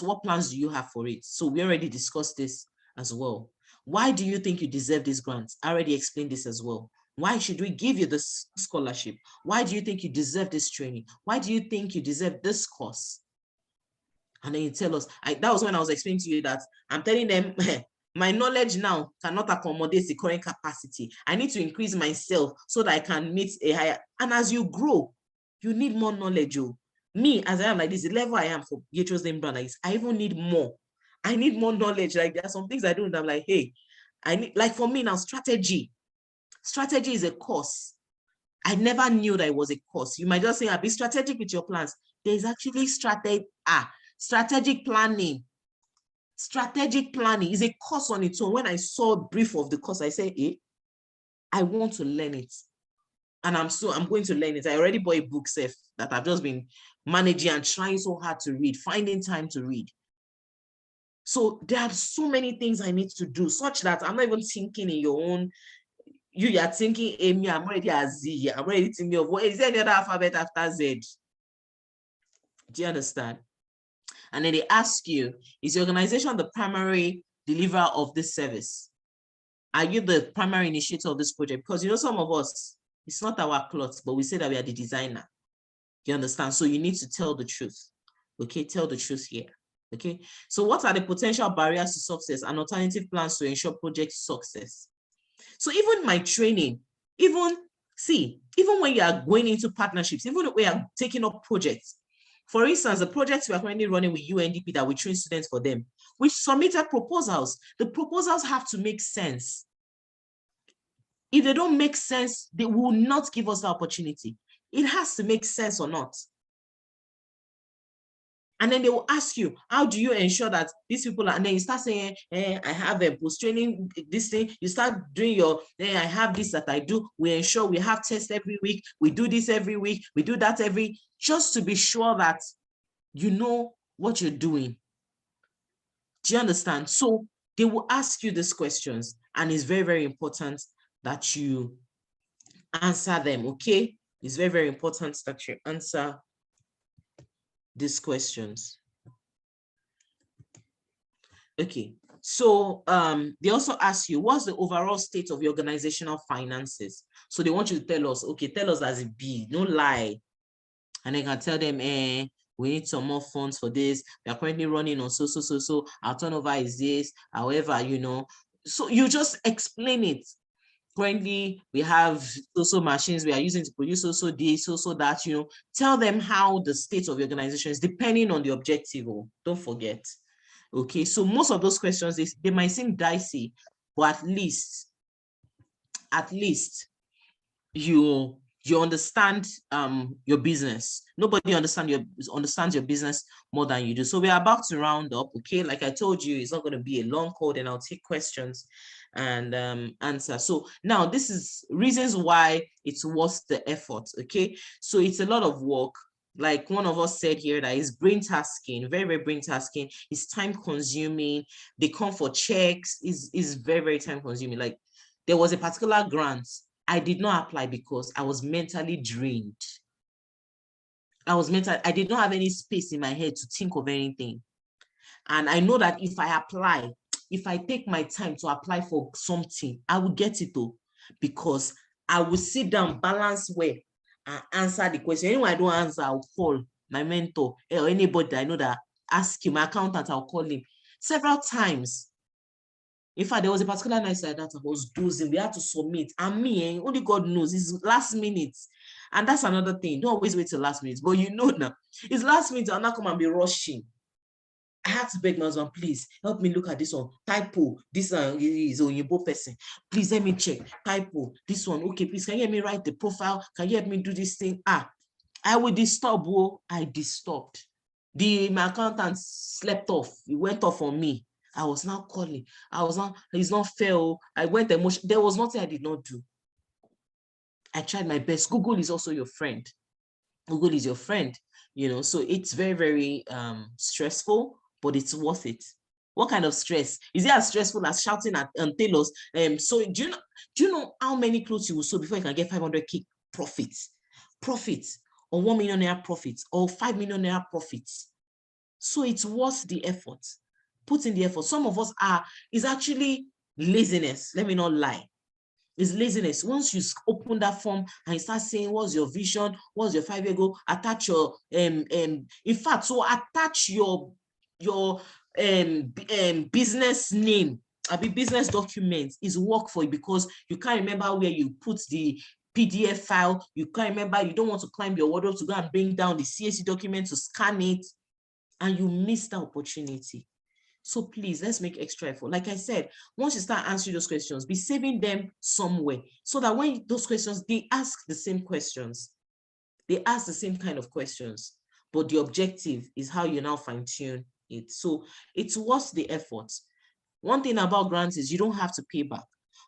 what plans do you have for it? So we already discussed this as well. Why do you think you deserve this grant? I already explained this as well. Why should we give you this scholarship? Why do you think you deserve this training? Why do you think you deserve this course? And then you tell us, that was when I was explaining to you that I'm telling them, my knowledge now cannot accommodate the current capacity. I need to increase myself so that I can meet a higher. And as you grow, you need more knowledge. Me, as I am like this, the level I am for Yetunde Akande, I even need more. I need more knowledge. Like there are some things I do, and I'm like, hey, I need, like for me now, strategy. Strategy is a course. I never knew that it was a course. You might just say, be strategic with your plans. There's actually strategic planning. Strategic planning is a course on its own. When I saw a brief of the course, I said, I want to learn it. And I'm going to learn it. I already bought a book that I've just been managing and trying so hard to read, finding time to read. So there are so many things I need to do such that I'm not even thinking in your own, you are thinking, Amy, I'm already a Z. I'm already thinking of what is there any other alphabet after Z? Do you understand? And then they ask you, is the organization the primary deliverer of this service? Are you the primary initiator of this project? Because some of us, it's not our clothes, but we say that we are the designer. You understand? So you need to tell the truth. Okay, tell the truth here. Okay, so what are the potential barriers to success and alternative plans to ensure project success? So even my training, even when you are going into partnerships, even when we are taking up projects, for instance, the projects we are currently running with UNDP that we train students for them, we submitted proposals. The proposals have to make sense. If they don't make sense, they will not give us the opportunity. It has to make sense or not. And then they will ask you, how do you ensure that these people are, and then you start saying, I have a post-training, this thing, you start doing your, I have this that I do, we ensure we have tests every week, we do this every week, we do that just to be sure that you know what you're doing. Do you understand? So they will ask you these questions, and it's very, very important that you answer them, okay? It's very, very important that you answer these questions. Okay, so they also ask you, what's the overall state of your organizational finances? So they want you to tell us, okay, tell us as it be, no lie. And they can tell them, we need some more funds for this. We are currently running on so. Our turnover is this, however, so you just explain it. Currently, we have so machines we are using to produce so this, so that, tell them how the state of the organization is depending on the objective. Don't forget. Okay, so most of those questions, they might seem dicey, but at least you understand your business. Nobody understands your business more than you do. So we're about to round up. Okay, like I told you, it's not going to be a long call, and I'll take questions and answer. So now this is reasons why it's worth the effort. Okay, so it's a lot of work. Like one of us said here, that is brain tasking, very, very brain tasking. It's time consuming. They come for checks. Is very, very time consuming. Like there was a particular grant I did not apply because I was mentally drained. I did not have any space in my head to think of anything. And I know that if I take my time to apply for something, I will get it though, because I will sit down, balance well, and answer the question. Anyone I don't answer, I'll call my mentor or anybody that I know that ask him, my accountant, I'll call him several times. In fact, there was a particular night like that I was dozing. We had to submit. And me, only God knows, it's last minute. And that's another thing. Don't always wait till last minute. But now, it's last minute. I'll not come and be rushing. I have to beg my husband, please help me look at this one. Typo, this one is Oyinbo person. Please let me check. Typo, this one. Okay, please, can you help me write the profile? Can you help me do this thing? I will disturb. I disturbed. My accountant slept off. He went off on me. I was now calling. It's not fair. I went emotional. There was nothing I did not do. I tried my best. Google is also your friend. Google is your friend, so it's very, very stressful, but it's worth it. What kind of stress? Is it as stressful as shouting at tailors? So do you know how many clothes you will sew before you can get 500K profits? Or 1 million naira profits, or 5 million naira profits? So it's worth the effort. Put in the effort. Some of us is actually laziness. Let me not lie. It's laziness. Once you open that form and you start saying, what's your vision? What's your 5-year goal? Attach your, in fact, so attach your business name, business document is work for you, because you can't remember where you put the PDF file. You can't remember, you don't want to climb your wardrobe to go and bring down the CSV document to scan it, and you miss the opportunity. So please, let's make extra effort. Like I said, once you start answering those questions, be saving them somewhere, so that when those questions, they ask the same questions. They ask the same kind of questions, but the objective is how you now fine-tune it. So it's worth the effort. One thing about grants is you don't have to pay back,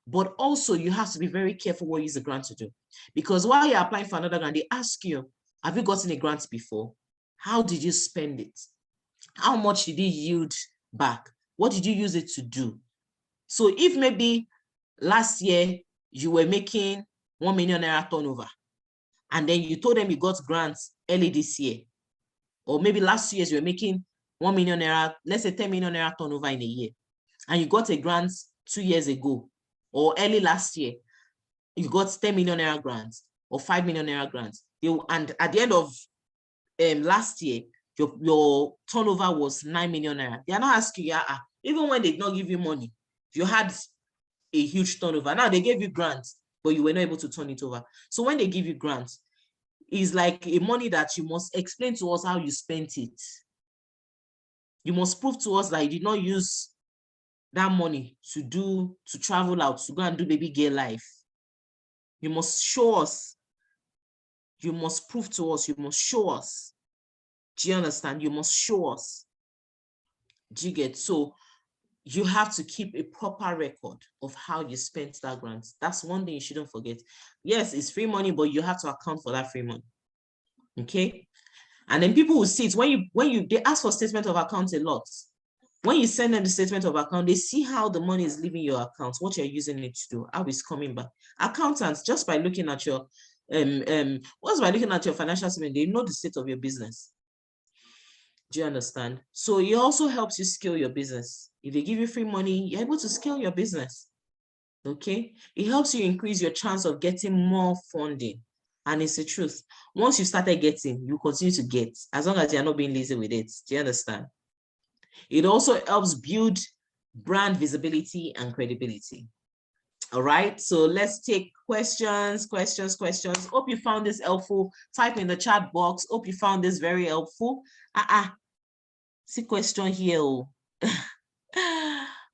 but also you have to be very careful what you use the grant to do. Because while you're applying for another grant, they ask you, have you gotten a grant before? How did you spend it? How much did it yield back? What did you use it to do? So if maybe last year you were making 1 million naira turnover, and then you told them you got grants early this year, or maybe last 2 years you were making 1 million naira, let's say 10 million naira turnover in a year, and you got a grant 2 years ago, or early last year, you got 10 million naira grants or 5 million naira grants. And at the end of last year, your turnover was 9 million naira. They are not asking you, even when they did not give you money, you had a huge turnover. Now they gave you grants, but you were not able to turn it over. So when they give you grants, it's like a money that you must explain to us how you spent it. You must prove to us that you did not use that money to travel out, to go and do baby girl life. You must show us. You must prove to us. You must show us. Do you understand? You must show us. Do you get? So you have to keep a proper record of how you spent that grant. That's one thing you shouldn't forget. Yes, it's free money, but you have to account for that free money. Okay? And then people will see it when they ask for statement of account a lot. When you send them the statement of account, they see how the money is leaving your account, what you're using it to do, how it's coming back. Accountants, just by looking at your financial statement, they know the state of your business. Do you understand? So it also helps you scale your business. If they give you free money, you're able to scale your business. Okay? It helps you increase your chance of getting more funding. And it's the truth. Once you started getting, you continue to get, as long as you're not being lazy with it. Do you understand? It also helps build brand visibility and credibility. All right, so let's take questions. Hope you found this helpful. Type in the chat box. Hope you found this very helpful. See question here.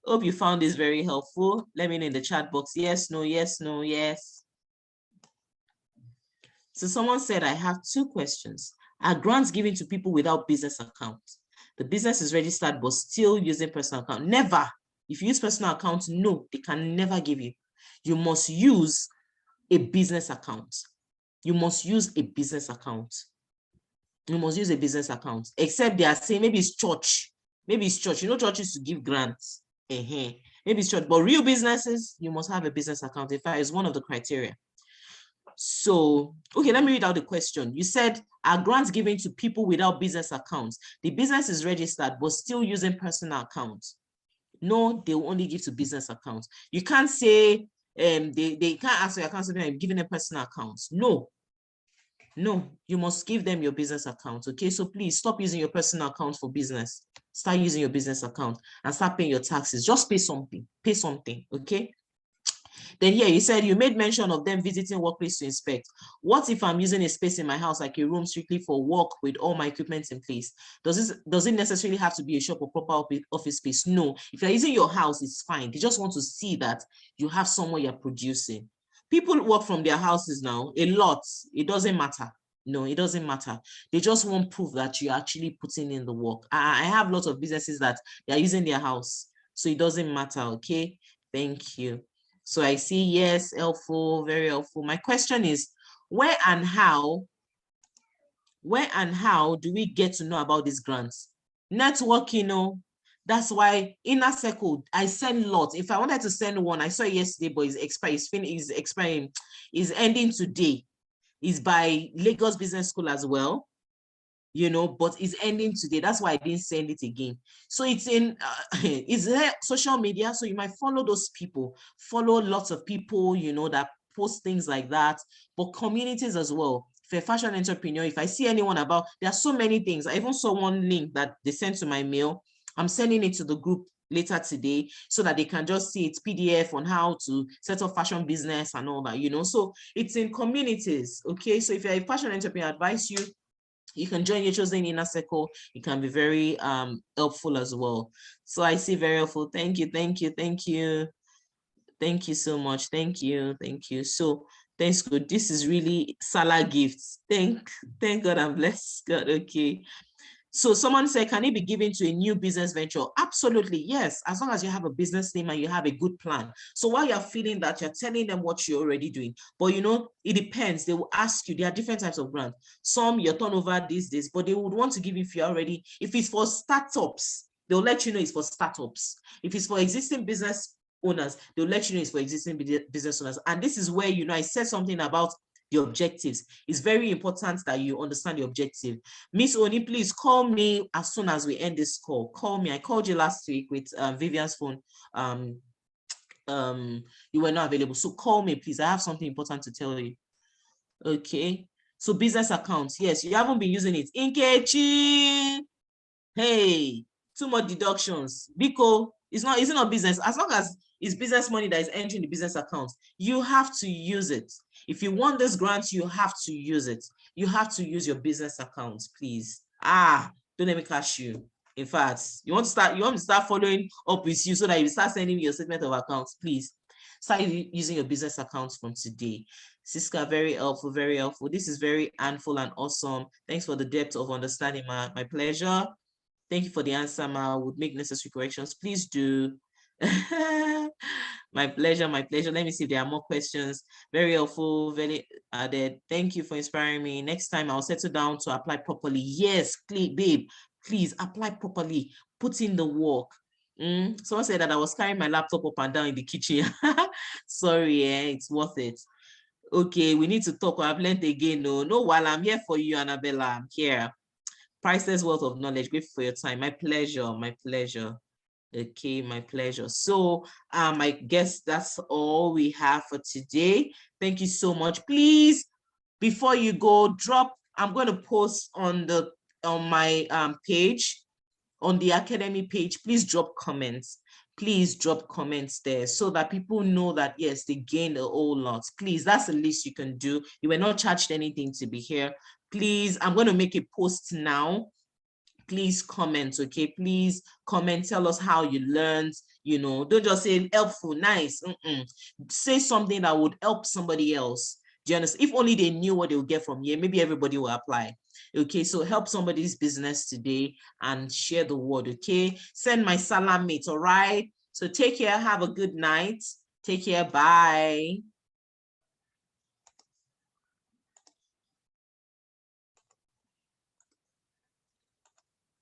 Hope you found this very helpful. Let me know in the chat box. Yes, no, yes, no, yes. So someone said, I have 2 questions. Are grants given to people without business accounts? The business is registered, but still using personal account? Never. If you use personal account, no, they can never give you. You must use a business account. You must use a business account. You must use a business account, except they are saying maybe it's church. Maybe it's church. You know, church used to give grants. Maybe it's church, but real businesses, you must have a business account. In fact, it's one of the criteria. So, okay, let me read out the question. You said, are grants given to people without business accounts? The business is registered, but still using personal accounts. No, they will only give to business accounts. You can't say they can't ask for your account and giving them personal accounts. No, you must give them your business account. Okay, so please stop using your personal account for business. Start using your business account and start paying your taxes. Just pay something. Okay. Then here you said you made mention of them visiting workplace to inspect. What if I'm using a space in my house, like a room strictly for work with all my equipment in place? Does it necessarily have to be a shop or proper office space? No. If you're using your house, it's fine. They just want to see that you have somewhere you're producing. People work from their houses now, a lot. It doesn't matter. No, it doesn't matter. They just want proof that you're actually putting in the work. I have lots of businesses that they're using their house. So it doesn't matter, okay? Thank you. So I see, yes, helpful, very helpful. My question is, where and how do we get to know about these grants? Networking, that's why Inner Circle, I send lots. If I wanted to send one, I saw it yesterday, but it's expiring, is ending today. It's by Lagos Business School as well, but it's ending today. That's why I didn't send it again. So it's in it's social media, so you might follow those people, follow lots of people that post things like that, but communities as well. For a fashion entrepreneur, if I see anyone there are so many things. I even saw one link that they sent to my mail. I'm sending it to the group later today so that they can just see its PDF on how to set up fashion business and all that, so it's in communities. Okay, so if you're a fashion entrepreneur, I advise you can join your chosen Inner Circle. It can be very helpful as well. So I see, very helpful. Thank you so much. Thank you. So thanks, good. This is really Salah gifts. Thank God and bless God. Okay. So someone said, can it be given to a new business venture? Absolutely, yes, as long as you have a business name and you have a good plan. So while you're feeling that, you're telling them what you're already doing. But it depends. They will ask you, there are different types of grants. Some your turnover this, but they would want to give you if it's for startups, they'll let you know it's for startups. If it's for existing business owners. They'll let you know it's for existing business owners. And this is where, I said something about the objectives. It's very important that you understand the objective. Miss Oni, please call me as soon as we end this call. Call me. I called you last week with Vivian's phone. You were not available. So call me, please. I have something important to tell you. Okay. So business accounts. Yes, you haven't been using it. Nkechi. Hey, too much deductions. Biko, it's not business. As long as it's business money that is entering the business account, you have to use it. If you want this grant, you have to use it. You have to use your business account, please. Don't let me catch you. In fact, you want to start following up with you so that you start sending me your statement of accounts, please. Start using your business accounts from today. Siska, very helpful, very helpful. This is very handful and awesome. Thanks for the depth of understanding, ma. My pleasure. Thank you for the answer, ma. I would make necessary corrections. Please do. My pleasure, my pleasure. Let me see if there are more questions. Very helpful, very added. Thank you for inspiring me. Next time I'll settle down to apply properly. Yes, babe, please apply properly. Put in the work. Someone said that I was carrying my laptop up and down in the kitchen. Sorry, it's worth it. Okay, we need to talk. I've learned again. No, while I'm here for you, Annabella, I'm here. Priceless wealth of knowledge. Grateful for your time. My pleasure, my pleasure. Okay, my pleasure. So I guess that's all we have for today. Thank you so much. Please, before you go, I'm going to post on my page, on the Academy page. Please drop comments. Please drop comments there so that people know that, yes, they gained a whole lot. Please, that's the least you can do. You were not charged anything to be here. Please, I'm going to make a post now. Please comment, okay? Please comment, tell us how you learned, don't just say helpful, nice. Say something that would help somebody else. Do you understand? If only they knew what they would get from here, maybe everybody will apply. Okay, so help somebody's business today and share the word, okay? Send my salam mate, all right? So take care, have a good night. Take care, bye.